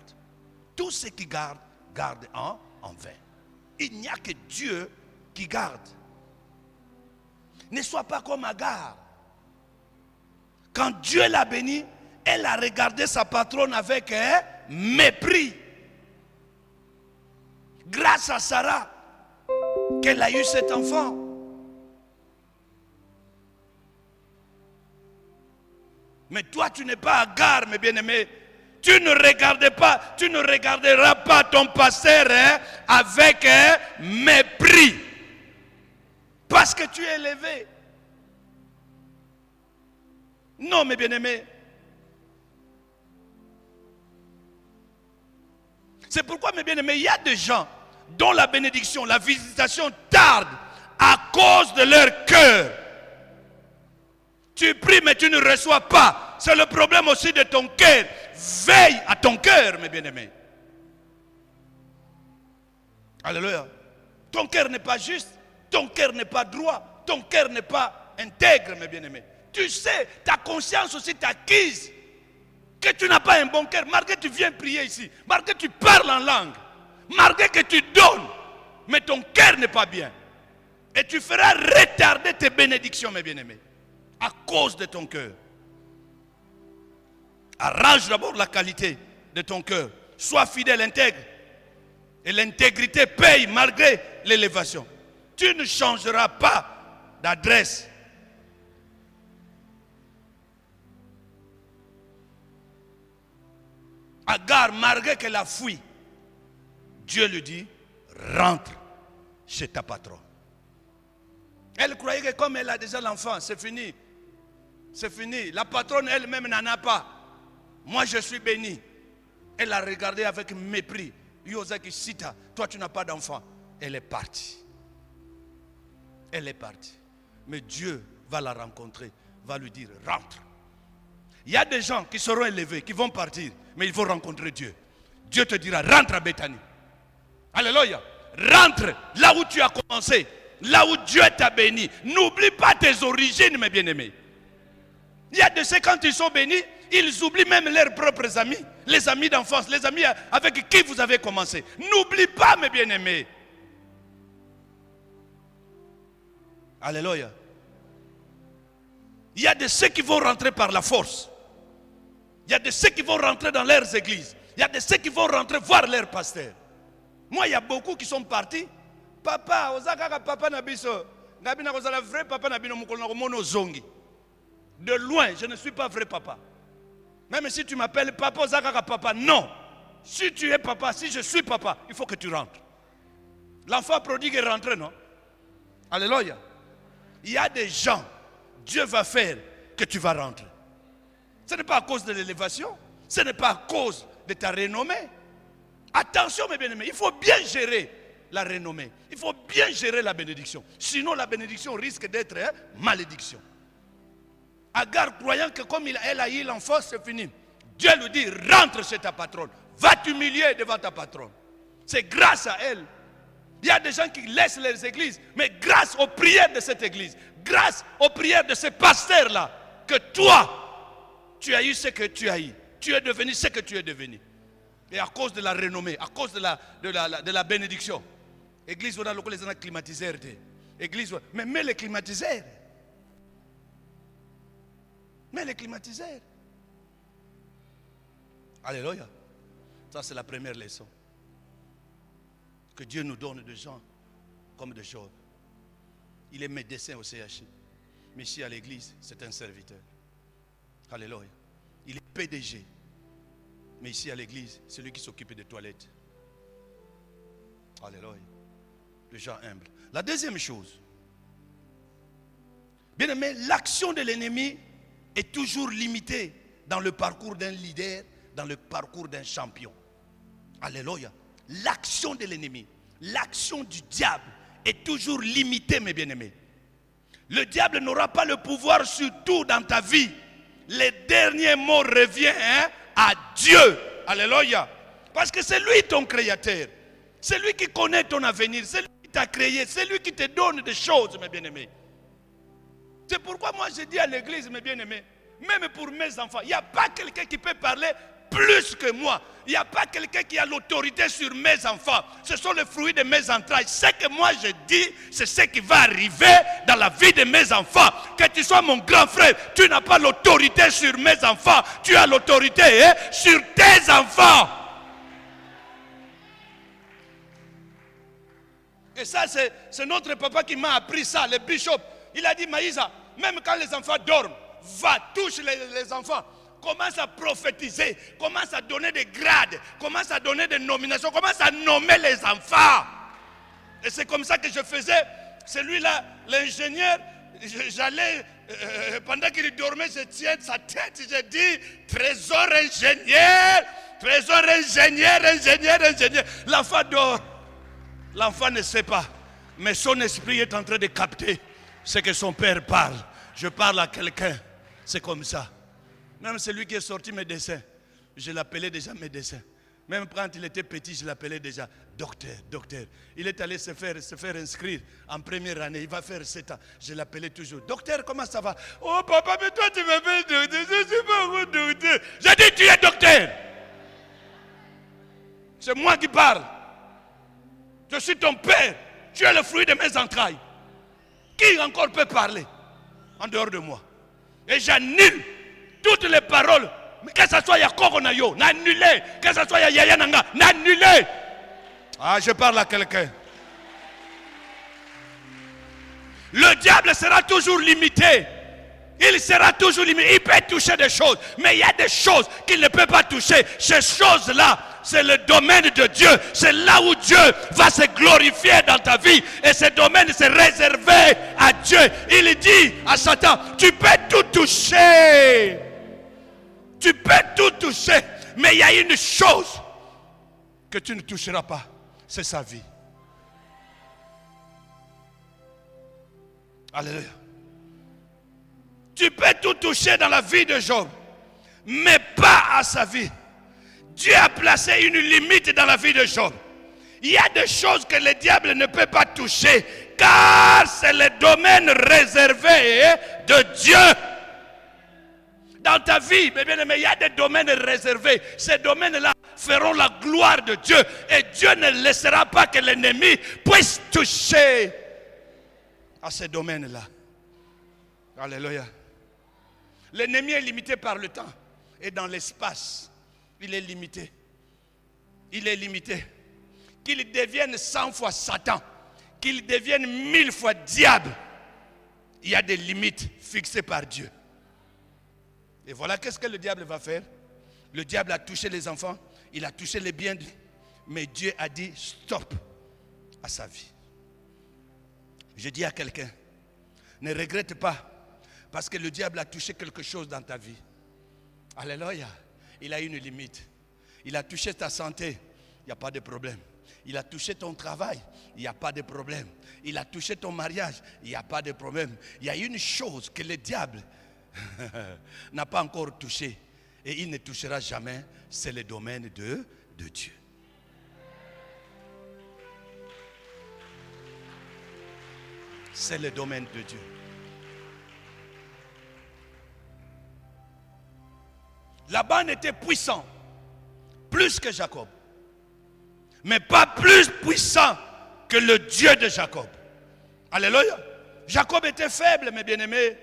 tout ce qui garde, garde en vain. Il n'y a que Dieu qui garde. Ne sois pas comme Agar. Quand Dieu l'a bénie, elle a regardé sa patronne avec mépris. Grâce à Sarah, qu'elle a eu cet enfant. Mais toi, tu n'es pas Agar, mes bien-aimés. Tu ne regarderas pas ton pasteur avec mépris. Parce que tu es élevé. Non, mes bien-aimés. C'est pourquoi, mes bien-aimés, il y a des gens dont la bénédiction, la visitation tarde à cause de leur cœur. Tu pries, mais tu ne reçois pas. C'est le problème aussi de ton cœur. Veille à ton cœur, mes bien-aimés. Alléluia. Ton cœur n'est pas juste. Ton cœur n'est pas droit. Ton cœur n'est pas intègre, mes bien-aimés. Tu sais, ta conscience aussi t'acquise que tu n'as pas un bon cœur. Malgré que tu viens prier ici, malgré que tu parles en langue, Malgré que tu donnes, mais ton cœur n'est pas bien. Et tu feras retarder tes bénédictions, mes bien-aimés, à cause de ton cœur. Arrange d'abord la qualité de ton cœur. Sois fidèle, intègre. Et l'intégrité paye malgré l'élévation. Tu ne changeras pas d'adresse. Agar, malgré qu'elle a fui, Dieu lui dit, rentre chez ta patronne. Elle croyait que comme elle a déjà l'enfant, c'est fini. C'est fini. La patronne elle-même n'en a pas. Moi, je suis béni. Elle a regardé avec mépris. Yosaki Sita, toi tu n'as pas d'enfant. Elle est partie. Elle est partie. Mais Dieu va la rencontrer, va lui dire, rentre. Il y a des gens qui seront élevés, qui vont partir, mais il faut rencontrer Dieu. Dieu te dira, rentre à Bethanie. Alléluia. Rentre là où tu as commencé, là où Dieu t'a béni. N'oublie pas tes origines, mes bien-aimés. Il y a de ceux, quand ils sont bénis, ils oublient même leurs propres amis, les amis d'enfance, les amis avec qui vous avez commencé. N'oublie pas, mes bien-aimés. Alléluia. Il y a de ceux qui vont rentrer par la force. Il y a de ceux qui vont rentrer dans leurs églises. Il y a de ceux qui vont rentrer voir leur pasteur. Moi, il y a beaucoup qui sont partis. Papa, papa nabiso, nabina kozala vrai papa nabino mukolo mono zongi. De loin, je ne suis pas vrai papa. Même si tu m'appelles papa, ozakaka papa, non. Si tu es papa, si je suis papa, il faut que tu rentres. L'enfant prodigue est rentré, non? Alléluia. Il y a des gens, Dieu va faire que tu vas rentrer. Ce n'est pas à cause de l'élévation, ce n'est pas à cause de ta renommée. Attention mes bien-aimés, il faut bien gérer la renommée. Il faut bien gérer la bénédiction. Sinon la bénédiction risque d'être malédiction. Agar, croyant que comme elle a eu l'enfant, c'est fini. Dieu lui dit, rentre chez ta patronne. Va t'humilier devant ta patronne. C'est grâce à elle. Il y a des gens qui laissent les églises, mais grâce aux prières de cette église, grâce aux prières de ces pasteurs-là, que toi, tu as eu ce que tu as eu. Tu es devenu ce que tu es devenu. Et à cause de la renommée, à cause de la bénédiction. Église, on a le les climatiseurs. Église, mais mets les climatiseurs. Mets les climatiseurs. Alléluia. Ça, c'est la première leçon. Que Dieu nous donne des gens comme de Job. Il est médecin au CHI. Mais ici à l'église, c'est un serviteur. Alléluia. Il est PDG. Mais ici à l'église, c'est lui qui s'occupe des toilettes. Alléluia. Les gens humbles. La deuxième chose. Bien aimé, l'action de l'ennemi est toujours limitée dans le parcours d'un leader, dans le parcours d'un champion. Alléluia. L'action de l'ennemi, l'action du diable est toujours limitée, mes bien-aimés. Le diable n'aura pas le pouvoir sur tout dans ta vie. Les derniers mots reviennent à Dieu. Alléluia. Parce que c'est lui ton créateur. C'est lui qui connaît ton avenir. C'est lui qui t'a créé. C'est lui qui te donne des choses, mes bien-aimés. C'est pourquoi moi je dis à l'église, mes bien-aimés, même pour mes enfants, il n'y a pas quelqu'un qui peut parler plus que moi. Il n'y a pas quelqu'un qui a l'autorité sur mes enfants. Ce sont les fruits de mes entrailles. Ce que moi je dis, c'est ce qui va arriver dans la vie de mes enfants. Que tu sois mon grand frère, tu n'as pas l'autorité sur mes enfants. Tu as l'autorité sur tes enfants. Et ça, c'est notre papa qui m'a appris ça, le bishop. Il a dit, Maïsa, même quand les enfants dorment, va, touche les enfants. Commence à prophétiser, commence à donner des grades, commence à donner des nominations, commence à nommer les enfants. Et c'est comme ça que je faisais. Celui-là, l'ingénieur, j'allais, pendant qu'il dormait, je tiens sa tête, je dis, trésor ingénieur, ingénieur. L'enfant dort. L'enfant ne sait pas, mais son esprit est en train de capter ce que son père parle. Je parle à quelqu'un, c'est comme ça. Même celui qui est sorti mes dessins, je l'appelais déjà médecin. Même quand il était petit, je l'appelais déjà docteur. Il est allé se faire inscrire en première année. Il va faire 7 ans. Je l'appelais toujours. Docteur, comment ça va? Oh papa, mais toi tu m'appelles docteur. Je ne suis pas docteur. J'ai dit tu es docteur. C'est moi qui parle. Je suis ton père. Tu es le fruit de mes entrailles. Qui encore peut parler en dehors de moi? Et j'annule toutes les paroles. Que ce soit Yakoko Nayo, n'annulé. Que ce soit Yaya Nanga, n'annulé. Ah, je parle à quelqu'un. Le diable sera toujours limité. Il sera toujours limité. Il peut toucher des choses. Mais il y a des choses qu'il ne peut pas toucher. Ces choses-là, c'est le domaine de Dieu. C'est là où Dieu va se glorifier dans ta vie. Et ce domaine, c'est réservé à Dieu. Il dit à Satan, tu peux tout toucher. Tu peux tout toucher. Mais il y a une chose que tu ne toucheras pas. C'est sa vie. Alléluia. Tu peux tout toucher dans la vie de Job, mais pas à sa vie. Dieu a placé une limite dans la vie de Job. Il y a des choses que le diable ne peut pas toucher, car c'est le domaine réservé de Dieu. Dans ta vie, mes bien-aimés, il y a des domaines réservés. Ces domaines-là feront la gloire de Dieu. Et Dieu ne laissera pas que l'ennemi puisse toucher à ces domaines-là. Alléluia. L'ennemi est limité par le temps. Et dans l'espace, il est limité. Il est limité. Qu'il devienne 100 fois Satan, qu'il devienne 1000 fois diable, il y a des limites fixées par Dieu. Et voilà qu'est-ce que le diable va faire. Le diable a touché les enfants, il a touché les biens, mais Dieu a dit stop à sa vie. Je dis à quelqu'un, ne regrette pas, parce que le diable a touché quelque chose dans ta vie. Alléluia. Il a une limite. Il a touché ta santé, il n'y a pas de problème. Il a touché ton travail, il n'y a pas de problème. Il a touché ton mariage, il n'y a pas de problème. Il y a une chose que le diable n'a pas encore touché et il ne touchera jamais, c'est le domaine de Dieu. C'est le domaine de Dieu. Laban était puissant, plus que Jacob, mais pas plus puissant que le Dieu de Jacob. Alléluia. Jacob était faible, mes bien-aimés.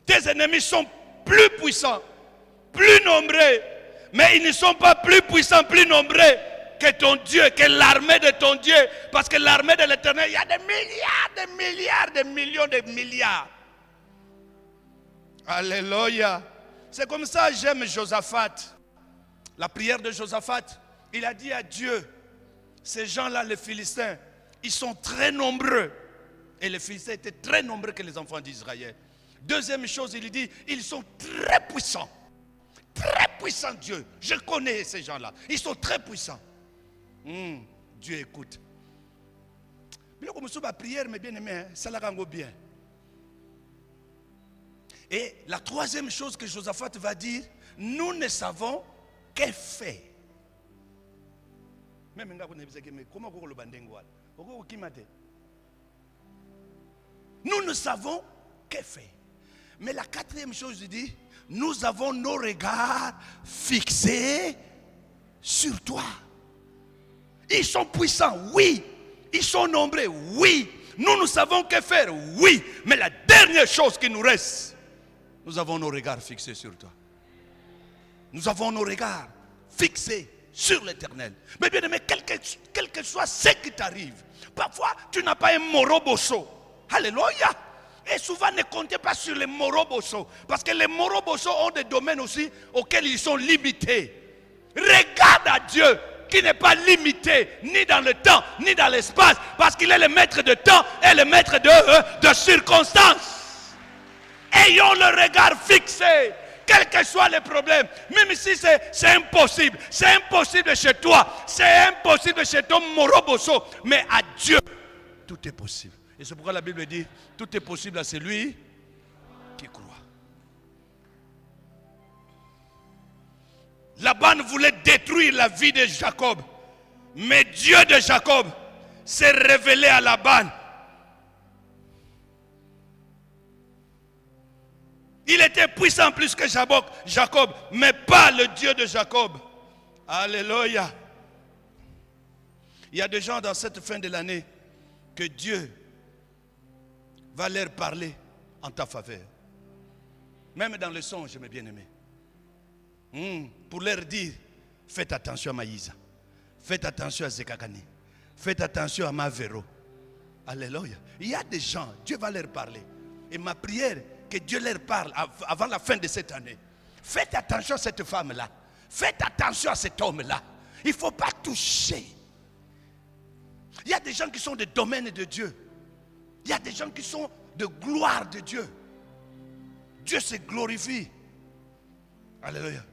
Tes ennemis sont plus puissants, plus nombreux, mais ils ne sont pas plus puissants, plus nombreux que ton Dieu, que l'armée de ton Dieu. Parce que l'armée de l'Éternel, il y a des milliards, des milliards, des millions, de milliards. Alléluia. C'est comme ça que j'aime Josaphat. La prière de Josaphat, il a dit à Dieu, ces gens-là, les Philistins, ils sont très nombreux. Et les Philistins étaient très nombreux que les enfants d'Israël. Deuxième chose, il dit, ils sont très puissants. Très puissants, Dieu. Je connais ces gens-là. Ils sont très puissants. Dieu écoute. Mais comme la prière, mes bien-aimés, ça la rend bien. Et la troisième chose que Josaphat va dire, nous ne savons que faire. Nous ne savons que faire. Mais la quatrième chose, il dit, nous avons nos regards fixés sur toi. Ils sont puissants, oui. Ils sont nombreux, oui. Nous ne savons que faire, oui. Mais la dernière chose qui nous reste, nous avons nos regards fixés sur toi. Nous avons nos regards fixés sur l'Éternel. Mais bien aimé, quel que soit ce qui t'arrive, parfois tu n'as pas un moroboso. Alléluia. Et souvent ne comptez pas sur les moroboso. Parce que les moroboso ont des domaines aussi auxquels ils sont limités. Regarde à Dieu qui n'est pas limité ni dans le temps ni dans l'espace. Parce qu'il est le maître de temps et le maître de circonstances. Ayons le regard fixé, quels que soient les problèmes. Même si c'est impossible. C'est impossible chez toi. C'est impossible chez ton moroboso. Mais à Dieu, tout est possible. Et c'est pourquoi la Bible dit, tout est possible à celui qui croit. Laban voulait détruire la vie de Jacob. Mais Dieu de Jacob s'est révélé à Laban. Il était puissant plus que Jacob, mais pas le Dieu de Jacob. Alléluia. Il y a des gens dans cette fin de l'année que Dieu va leur parler en ta faveur. Même dans le songe, mes bien-aimés. Pour leur dire, faites attention à Maïsa. Faites attention à Zekakani. Faites attention à Mavero. Alléluia. Il y a des gens, Dieu va leur parler. Et ma prière, que Dieu leur parle avant la fin de cette année. Faites attention à cette femme-là. Faites attention à cet homme-là. Il ne faut pas toucher. Il y a des gens qui sont des domaines de Dieu. Il y a des gens qui sont de gloire de Dieu. Dieu se glorifie. Alléluia.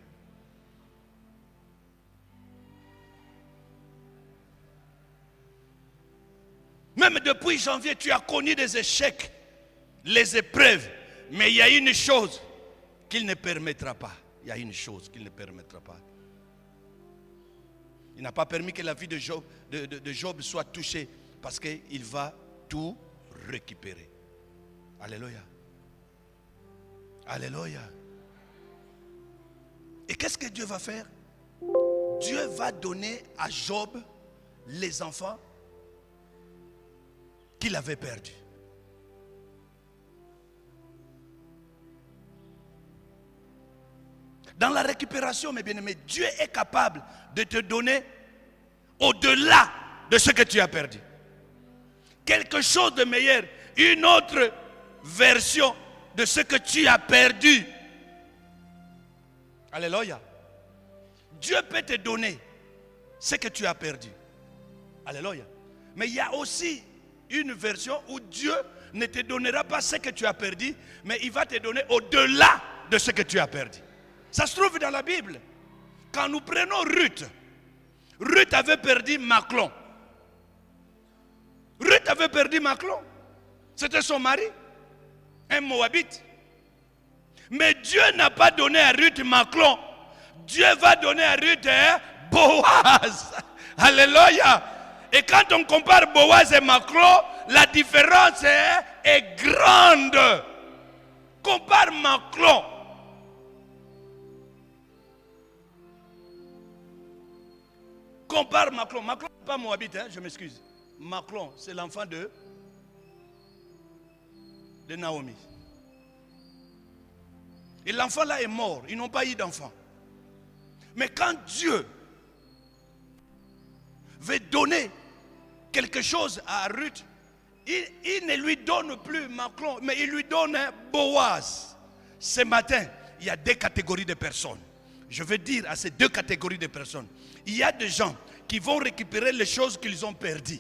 Même depuis janvier, tu as connu des échecs, les épreuves. Mais il y a une chose qu'il ne permettra pas. Il y a une chose qu'il ne permettra pas. Il n'a pas permis que la vie de Job soit touchée parce qu'il va tout récupérer. Alléluia. Alléluia. Et qu'est-ce que Dieu va faire? Dieu va donner à Job les enfants qu'il avait perdus. Dans la récupération, mes bien-aimés, Dieu est capable de te donner au-delà de ce que tu as perdu. Quelque chose de meilleur, une autre version de ce que tu as perdu. Alléluia. Dieu peut te donner ce que tu as perdu. Alléluia. Mais il y a aussi une version où Dieu ne te donnera pas ce que tu as perdu, mais il va te donner au-delà de ce que tu as perdu. Ça se trouve dans la Bible. Quand nous prenons Ruth, Ruth avait perdu Machlon. Ruth avait perdu Machlon. C'était son mari, un Moabite. Mais Dieu n'a pas donné à Ruth Machlon. Dieu va donner à Ruth Boaz. Alléluia. Et quand on compare Boaz et Machlon, la différence est grande. Compare Machlon. Compare Machlon. Machlon n'est pas Moabite, je m'excuse. Machlon, c'est l'enfant de Naomi. Et l'enfant là est mort. Ils n'ont pas eu d'enfant. Mais quand Dieu veut donner quelque chose à Ruth, il ne lui donne plus Machlon, mais il lui donne Boaz. Ce matin, il y a deux catégories de personnes. Je veux dire à ces deux catégories de personnes, il y a des gens qui vont récupérer les choses qu'ils ont perdues.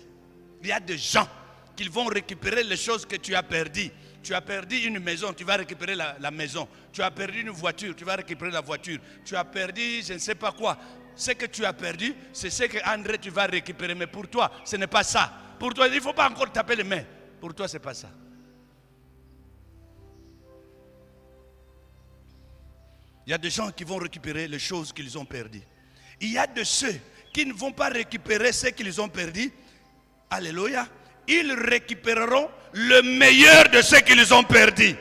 Il y a des gens qui vont récupérer les choses que tu as perdues. Tu as perdu une maison, tu vas récupérer la maison. Tu as perdu une voiture, tu vas récupérer la voiture. Tu as perdu je ne sais pas quoi. Ce que tu as perdu, c'est ce que André tu vas récupérer. Mais pour toi, ce n'est pas ça. Pour toi, il ne faut pas encore taper les mains. Pour toi, ce n'est pas ça. Il y a des gens qui vont récupérer les choses qu'ils ont perdues. Il y a de ceux qui ne vont pas récupérer ce qu'ils ont perdu. Alléluia. Ils récupéreront le meilleur de ce qu'ils ont perdu.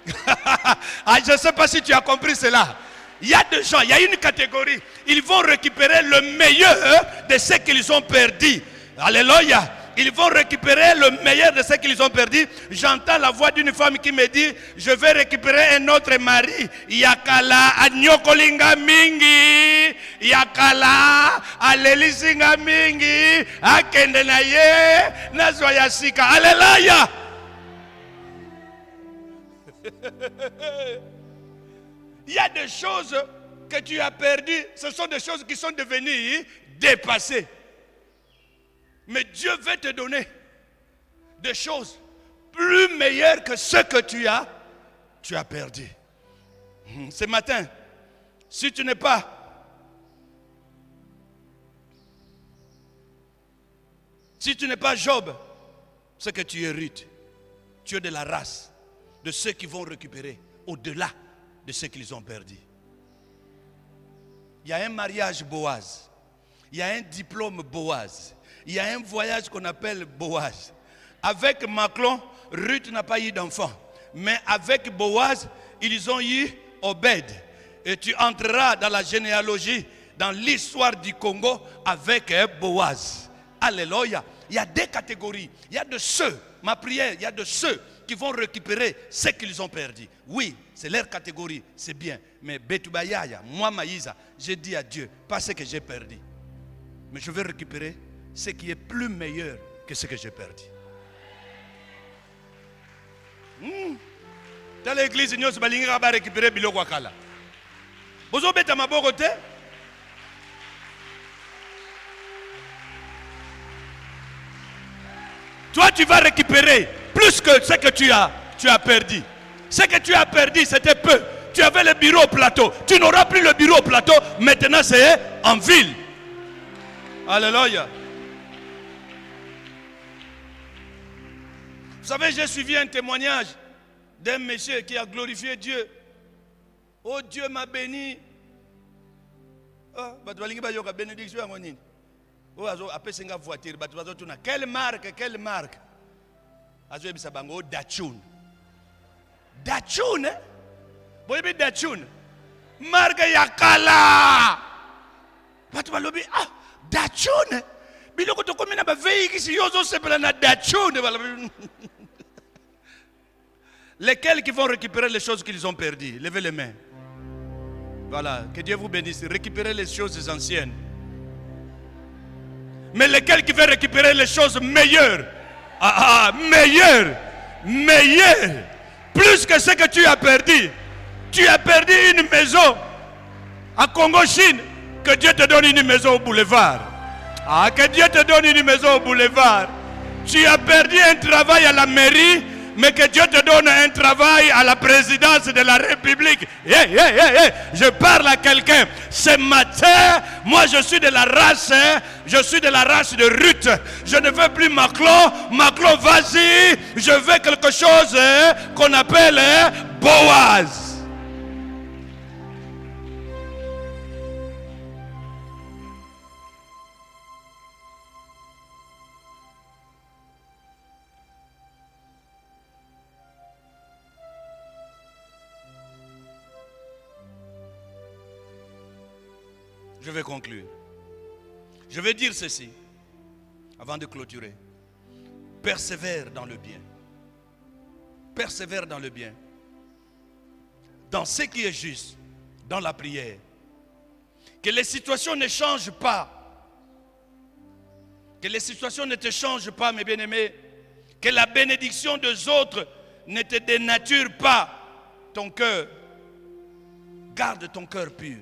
Je ne sais pas si tu as compris cela. Il y a des gens, il y a une catégorie. Ils vont récupérer le meilleur de ce qu'ils ont perdu. Alléluia. Ils vont récupérer le meilleur de ce qu'ils ont perdu. J'entends la voix d'une femme qui me dit, je vais récupérer un autre mari. Yakala anyokolinga mingi. Yakala alelisinga mingi. Akende na ye nazoyasika. Alléluia. Il y a des choses que tu as perdues. Ce sont des choses qui sont devenues dépassées. Mais Dieu veut te donner des choses plus meilleures que ce que tu as perdu. Ce matin, si tu n'es pas Job, c'est que tu hérites. Tu es de la race de ceux qui vont récupérer au-delà de ce qu'ils ont perdu. Il y a un mariage Boaz. Il y a un diplôme Boaz. Il y a un voyage qu'on appelle Boaz. Avec Machlon, Ruth n'a pas eu d'enfant. Mais avec Boaz, ils ont eu Obed. Et tu entreras dans la généalogie, dans l'histoire du Congo avec Boaz. Alléluia. Il y a des catégories. Il y a de ceux, ma prière, il y a de ceux qui vont récupérer ce qu'ils ont perdu. Oui, c'est leur catégorie, c'est bien. Mais Betubayaya, moi Maïsa, j'ai dit à Dieu, pas ce que j'ai perdu. Mais je veux récupérer ce qui est plus meilleur que ce que j'ai perdu. Dans l'église, nous allons récupérer Biloko Akala. Vous avez ma côté? Toi, tu vas récupérer plus que ce que tu as perdu. Ce que tu as perdu, c'était peu. Tu avais le bureau au plateau. Tu n'auras plus le bureau au plateau. Maintenant, c'est en ville. Alléluia. Vous savez, j'ai suivi un témoignage d'un monsieur qui a glorifié Dieu. Oh, Dieu m'a béni. Bénédiction. Quelle marque? Quelle marque? Dachun. Dachun, hein? Vous voyez Dachun? Marque Yakala. Dachun. Biloko to komina ba veiki si yozo sepela na Dachun. Lesquels qui vont récupérer les choses qu'ils ont perdues? Levez les mains. Voilà, que Dieu vous bénisse. Récupérez les choses anciennes. Mais lesquels qui veulent récupérer les choses meilleures? Meilleures. Meilleures. Plus que ce que tu as perdu. Tu as perdu une maison à Congo-Chine. Que Dieu te donne une maison au boulevard. Que Dieu te donne une maison au boulevard. Tu as perdu un travail à la mairie. Mais que Dieu te donne un travail à la présidence de la République. Je parle à quelqu'un. Ce matin, moi je suis de la race, de Ruth. Je ne veux plus Maclon. Maclon, vas-y. Je veux quelque chose qu'on appelle Boaz. Je vais conclure. Je vais dire ceci avant de clôturer. Persévère dans le bien. Persévère dans le bien. Dans ce qui est juste. Dans la prière. Que les situations ne changent pas. Que les situations ne te changent pas, mes bien-aimés. Que la bénédiction des autres ne te dénature pas ton cœur. Garde ton cœur pur.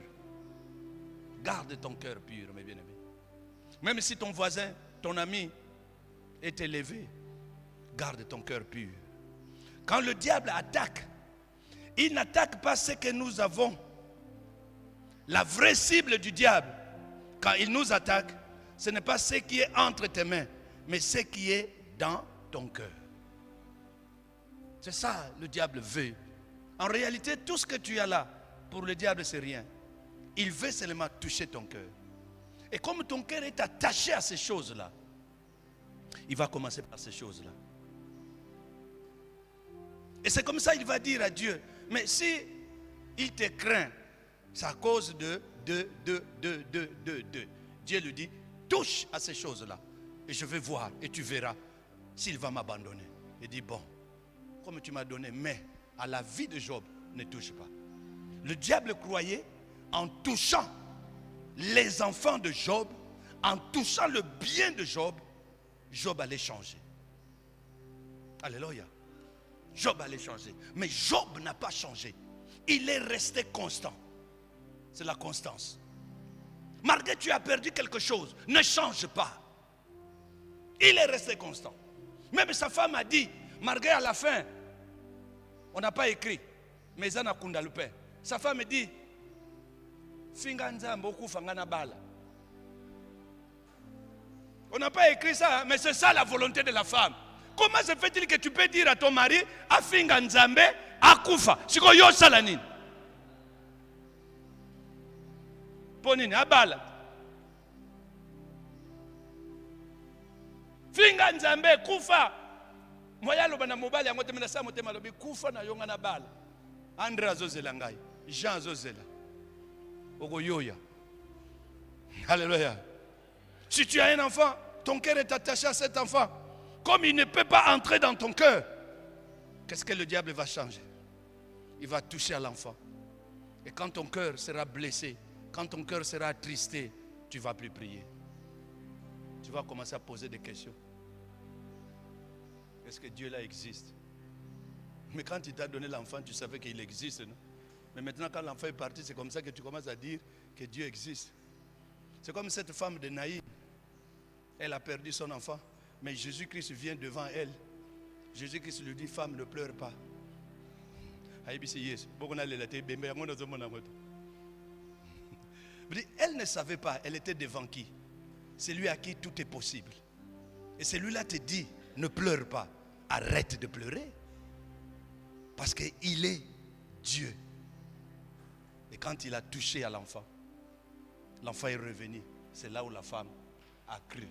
Garde ton cœur pur, mes bien-aimés. Même si ton voisin, ton ami est élevé, garde ton cœur pur. Quand le diable attaque, il n'attaque pas ce que nous avons. La vraie cible du diable, quand il nous attaque, ce n'est pas ce qui est entre tes mains, mais ce qui est dans ton cœur. C'est ça le diable veut. En réalité, tout ce que tu as là, pour le diable, c'est rien. Il veut seulement toucher ton cœur. Et comme ton cœur est attaché à ces choses-là, il va commencer par ces choses-là. Et c'est comme ça qu'il va dire à Dieu, mais si il te craint, c'est à cause de. Dieu lui dit, touche à ces choses-là. Et je vais voir, et tu verras s'il va m'abandonner. Il dit, bon, comme tu m'as donné, mais à la vie de Job, ne touche pas. Le diable croyait, en touchant les enfants de Job, en touchant le bien de Job, Job allait changer. Alléluia. Job allait changer. Mais Job n'a pas changé. Il est resté constant. C'est la constance. Malgré que tu as perdu quelque chose, ne change pas. Il est resté constant. Même sa femme a dit, malgré à la fin, on n'a pas écrit, mais ça n'a pas le pain. Sa femme dit, on n'a pas écrit ça, mais c'est ça la volonté de la femme. Comment se fait-il que tu peux dire à ton mari, Afinga Nzambe, Akufa, Siko yo salanine? Ponine, Abala. Finga Nzambe, Kufa. Moya lobana mobali yango temena sa motema lobi kufa na yonga na bala. André azozela ngai, Jean azozela. Ogoyoya. Alléluia. Si tu as un enfant, ton cœur est attaché à cet enfant, comme il ne peut pas entrer dans ton cœur, qu'est-ce que le diable va changer? Il va toucher à l'enfant. Et quand ton cœur sera blessé, quand ton cœur sera attristé, tu ne vas plus prier. Tu vas commencer à poser des questions. Est-ce que Dieu là existe? Mais quand il t'a donné l'enfant, tu savais qu'il existe, non? Mais maintenant, quand l'enfant est parti, c'est comme ça que tu commences à dire que Dieu existe. C'est comme cette femme de Naïm. Elle a perdu son enfant, mais Jésus-Christ vient devant elle. Jésus-Christ lui dit, femme, ne pleure pas. Elle ne savait pas, elle était devant qui? C'est lui à qui tout est possible. Et celui-là te dit, ne pleure pas, arrête de pleurer. Parce qu'il est Dieu. Et quand il a touché à l'enfant, l'enfant est revenu. C'est là où la femme a cru.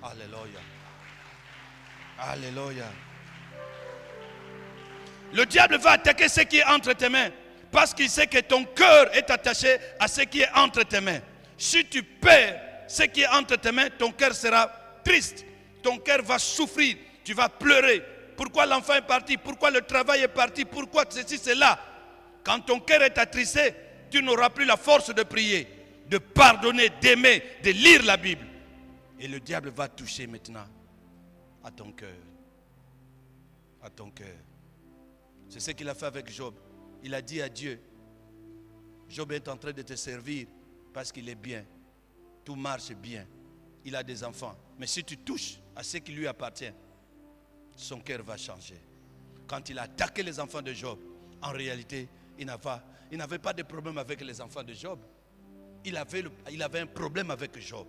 Alléluia. Alléluia. Le diable va attaquer ce qui est entre tes mains. Parce qu'il sait que ton cœur est attaché à ce qui est entre tes mains. Si tu perds ce qui est entre tes mains, ton cœur sera triste. Ton cœur va souffrir. Tu vas pleurer. Pourquoi l'enfant est parti? Pourquoi le travail est parti? Pourquoi ceci, cela? Quand ton cœur est attristé, tu n'auras plus la force de prier, de pardonner, d'aimer, de lire la Bible. Et le diable va toucher maintenant à ton cœur. À ton cœur. C'est ce qu'il a fait avec Job. Il a dit à Dieu, Job est en train de te servir parce qu'il est bien. Tout marche bien. Il a des enfants. Mais si tu touches à ce qui lui appartient, son cœur va changer. Quand il a attaqué les enfants de Job, en réalité, il n'avait pas de problème avec les enfants de Job. Il avait un problème avec Job.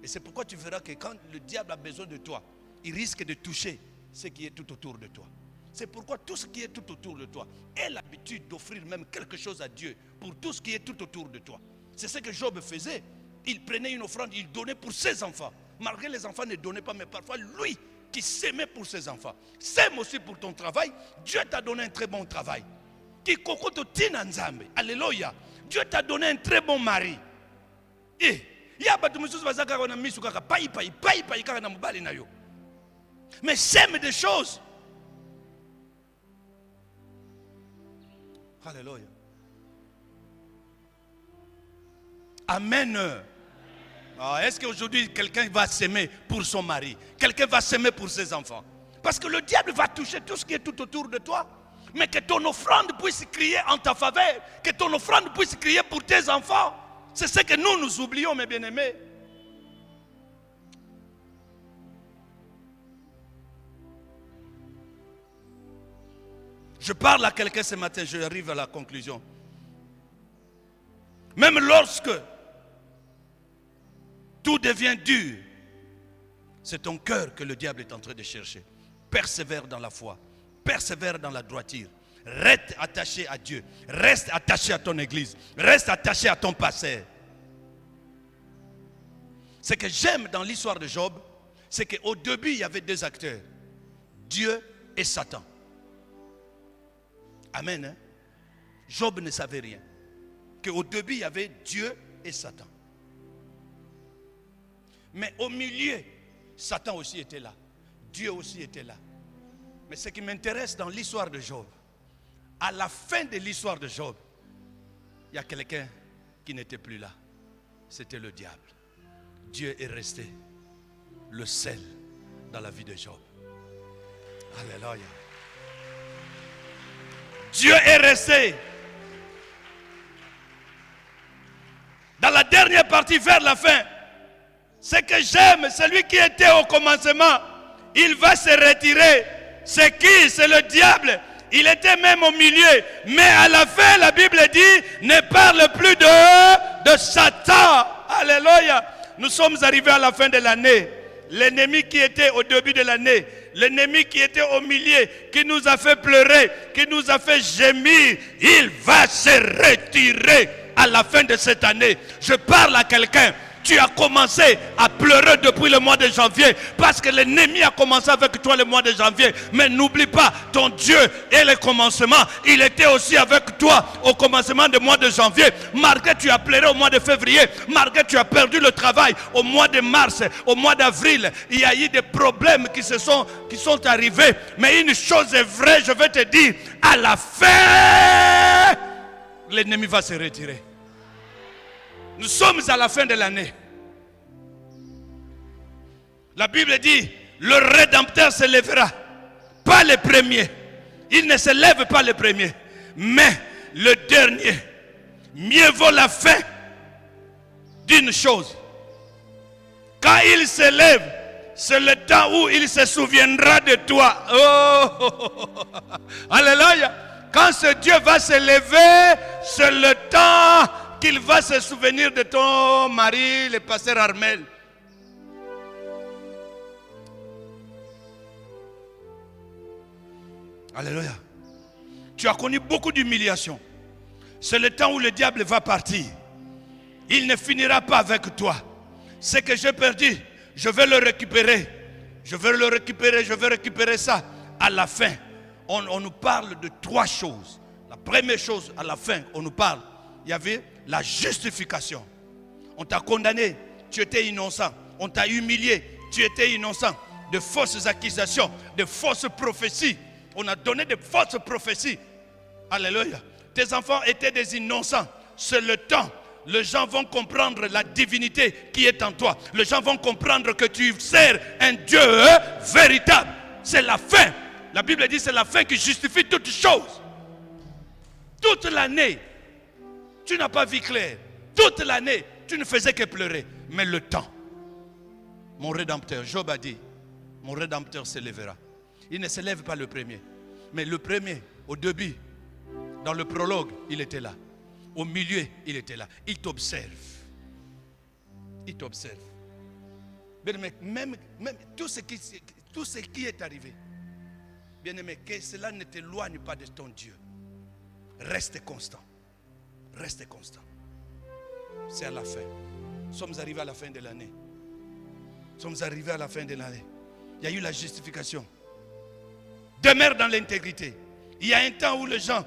Et c'est pourquoi tu verras que quand le diable a besoin de toi, il risque de toucher ce qui est tout autour de toi. C'est pourquoi tout ce qui est tout autour de toi ait l'habitude d'offrir même quelque chose à Dieu pour tout ce qui est tout autour de toi. C'est ce que Job faisait. Il prenait une offrande, il donnait pour ses enfants. Malgré les enfants ne donnaient pas, mais parfois lui qui s'aimait pour ses enfants. S'aime aussi pour ton travail. Dieu t'a donné un très bon travail. Alléluia. Dieu t'a donné un très bon mari. Mais j'aime des choses. Alléluia. Amen. Est-ce qu'aujourd'hui quelqu'un va s'aimer pour son mari? Quelqu'un va s'aimer pour ses enfants? Parce que le diable va toucher tout ce qui est tout autour de toi. Mais que ton offrande puisse crier en ta faveur. Que ton offrande puisse crier pour tes enfants. C'est ce que nous oublions, mes bien-aimés. Je parle à quelqu'un ce matin, je arrive à la conclusion. Même lorsque tout devient dur, c'est ton cœur que le diable est en train de chercher. Persévère dans la foi, persévère dans la droiture. Reste attaché à Dieu, reste attaché à ton église, reste attaché à ton pasteur. Ce que j'aime dans l'histoire de Job, c'est qu'au début, il y avait deux acteurs, Dieu et Satan. Amen. Hein? Job ne savait rien. Qu'au début, il y avait Dieu et Satan. Mais au milieu, Satan aussi était là. Dieu aussi était là. Mais ce qui m'intéresse dans l'histoire de Job, à la fin de l'histoire de Job, il y a quelqu'un qui n'était plus là. C'était le diable. Dieu est resté le seul dans la vie de Job. Alléluia. Dieu est resté. Dans la dernière partie, vers la fin, ce que j'aime, celui qui était au commencement, il va se retirer. C'est qui? C'est le diable. Il était même au milieu. Mais à la fin, la Bible dit, ne parle plus de Satan. Alléluia. Nous sommes arrivés à la fin de l'année. L'ennemi qui était au début de l'année, l'ennemi qui était au milieu, qui nous a fait pleurer, qui nous a fait gémir, il va se retirer à la fin de cette année. Je parle à quelqu'un. tu as commencé à pleurer depuis le mois de janvier parce que l'ennemi a commencé avec toi le mois de janvier. Mais n'oublie pas, ton Dieu est le commencement. Il était aussi avec toi au commencement du mois de janvier. Malgré tu as pleuré au mois de février, malgré tu as perdu le travail au mois de mars, au mois d'avril, il y a eu des problèmes qui sont arrivés. Mais une chose est vraie, je vais te dire, à la fin, l'ennemi va se retirer. Nous sommes à la fin de l'année. La Bible dit, le Rédempteur se lèvera. Pas le premier. Il ne se lève pas le premier. Mais le dernier. Mieux vaut la fin d'une chose. Quand il se lève, c'est le temps où il se souviendra de toi. Oh, alléluia. Quand ce Dieu va se lever, c'est le temps qu'il va se souvenir de ton mari, le pasteur Armel. Alléluia. Tu as connu beaucoup d'humiliation. C'est le temps où le diable va partir. Il ne finira pas avec toi. Ce que j'ai perdu, je vais le récupérer. Je vais le récupérer, je vais récupérer ça. À la fin, on nous parle de 3 choses. La première chose, à la fin, on nous parle. Il y avait la justification. On t'a condamné, tu étais innocent. On t'a humilié, tu étais innocent. De fausses accusations, de fausses prophéties. On a donné de fausses prophéties. Alléluia. Tes enfants étaient des innocents. C'est le temps. Les gens vont comprendre la divinité qui est en toi. Les gens vont comprendre que tu sers un Dieu véritable. C'est la fin. La Bible dit c'est la fin qui justifie toutes choses. Toute l'année, tu n'as pas vu clair. Toute l'année, tu ne faisais que pleurer. Mais le temps, mon Rédempteur, Job a dit, mon Rédempteur se lèvera. Il ne se lève pas le premier. Mais le premier, au début, dans le prologue, il était là. Au milieu, il était là. Il t'observe. Il t'observe. Même tout ce qui est arrivé, bien-aimé, que cela ne t'éloigne pas de ton Dieu. Reste constant. Reste constant. C'est à la fin. Nous sommes arrivés à la fin de l'année. Nous sommes arrivés à la fin de l'année. Il y a eu la justification. Demeure dans l'intégrité. Il y a un temps où les gens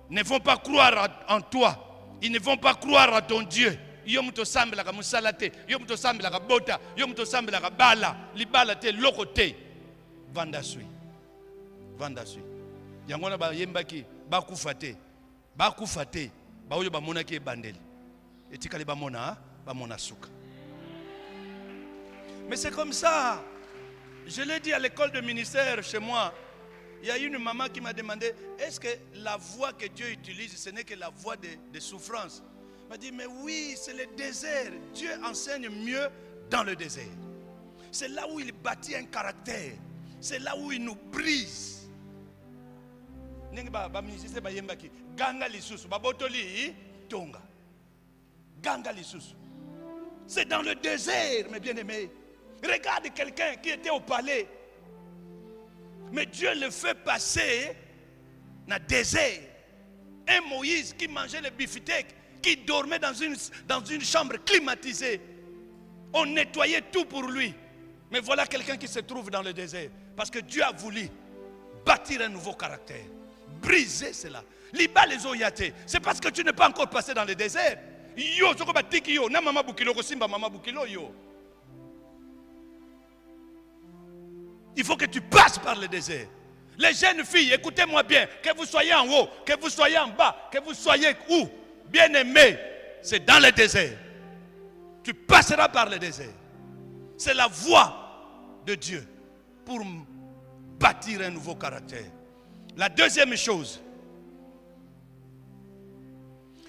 ne vont pas croire en toi. Ils ne vont pas croire à ton Dieu. Yom to sambela ka musalate, yom to sambela ka bota, yom to sambela ka bala, libala te lokote. Vanda sui. Vanda sui. Yangona ba yembaki ba kufate. Ba kufate. Ba oyo ba monaki e bandeli. Etikali ba mona suka. Mais c'est comme ça. Je l'ai dit à l'école de ministère chez moi. Il y a une maman qui m'a demandé, est-ce que la voix que Dieu utilise, ce n'est que la voix de souffrance? Elle m'a dit, mais oui, c'est le désert. Dieu enseigne mieux dans le désert. C'est là où il bâtit un caractère. C'est là où il nous brise. Ganga lisusu, babotoli tonga. Ganga lisusu. C'est dans le désert, mes bien-aimés. Regarde quelqu'un qui était au palais. Mais Dieu le fait passer dans le désert. Un Moïse qui mangeait le bifiteck, qui dormait dans une chambre climatisée. On nettoyait tout pour lui. Mais voilà quelqu'un qui se trouve dans le désert. Parce que Dieu a voulu bâtir un nouveau caractère. Briser cela. Liba les oyate. C'est parce que tu n'es pas encore passé dans le désert. Yo, zoko batiki yo. Na mama bukilo ko simba mama bukilo yo. Il faut que tu passes par le désert. Les jeunes filles, écoutez-moi bien. Que vous soyez en haut, que vous soyez en bas, que vous soyez où, bien aimé, c'est dans le désert. Tu passeras par le désert. C'est la voie de Dieu pour bâtir un nouveau caractère. La deuxième chose,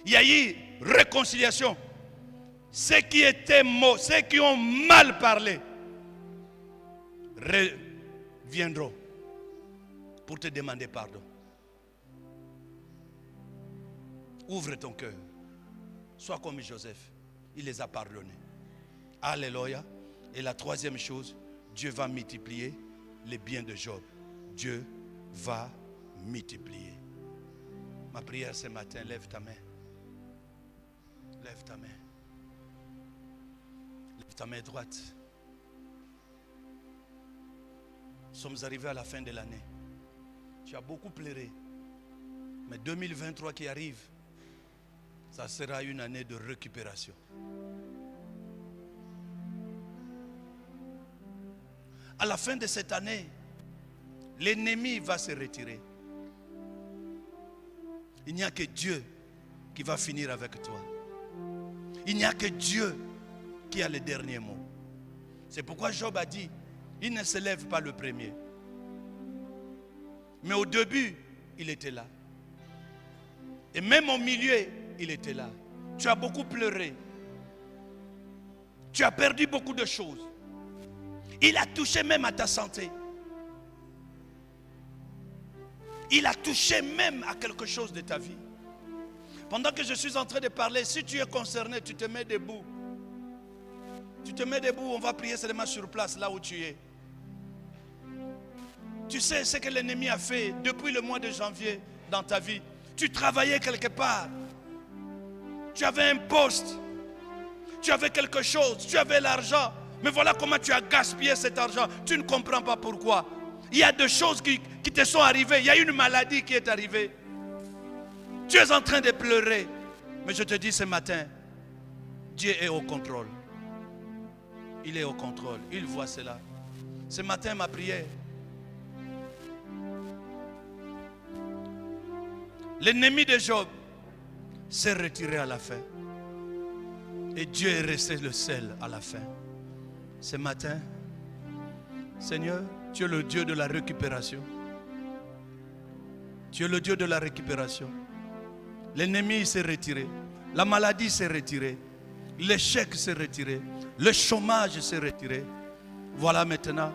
il y a eu réconciliation. Ceux qui étaient morts, ceux qui ont mal parlé, reviendront pour te demander pardon. Ouvre ton cœur. Sois comme Joseph. Il les a pardonnés. Alléluia. Et la troisième chose, Dieu va multiplier les biens de Job. Dieu va multiplier. Ma prière ce matin, lève ta main. Lève ta main. ta main droite. Nous sommes arrivés à la fin de l'année. Tu as beaucoup pleuré. Mais 2023 qui arrive, ça sera une année de récupération. À la fin de cette année, l'ennemi va se retirer. Il n'y a que Dieu qui va finir avec toi. Il n'y a que Dieu qui a le dernier mot. C'est pourquoi Job a dit, il ne se lève pas le premier. Mais au début, il était là. Et même au milieu, il était là. Tu as beaucoup pleuré. Tu as perdu beaucoup de choses. Il a touché même à ta santé. Il a touché même à quelque chose de ta vie. Pendant que je suis en train de parler, si tu es concerné, tu te mets debout. Tu te mets debout, on va prier seulement sur place, là où tu es. Tu sais ce que l'ennemi a fait depuis le mois de janvier dans ta vie. Tu travaillais quelque part. Tu avais un poste. Tu avais quelque chose. Tu avais l'argent. Mais voilà comment tu as gaspillé cet argent. Tu ne comprends pas pourquoi. Il y a des choses qui te sont arrivées. Il y a une maladie qui est arrivée. Tu es en train de pleurer. Mais je te dis ce matin, Dieu est au contrôle. Il est au contrôle. Il voit cela. Ce matin, ma prière. L'ennemi de Job s'est retiré à la fin. Et Dieu est resté le seul à la fin. Ce matin, Seigneur, tu es le Dieu de la récupération. Tu es le Dieu de la récupération. L'ennemi s'est retiré. La maladie s'est retirée. L'échec s'est retiré. Le chômage s'est retiré. Voilà maintenant,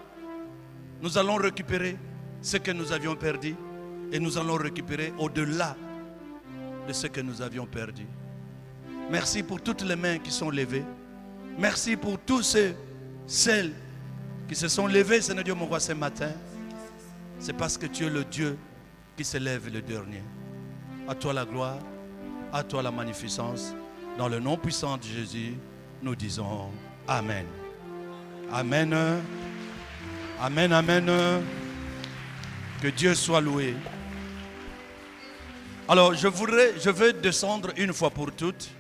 nous allons récupérer ce que nous avions perdu. Et nous allons récupérer au-delà de ce que nous avions perdu. Merci pour toutes les mains qui sont levées. Merci pour tous celles qui se sont levées, Seigneur Dieu mon roi, ce matin. C'est parce que tu es le Dieu qui se lève le dernier. À toi la gloire, à toi la magnificence. Dans le nom puissant de Jésus, nous disons Amen. Amen. Amen, amen. Que Dieu soit loué. Alors, je veux descendre une fois pour toutes.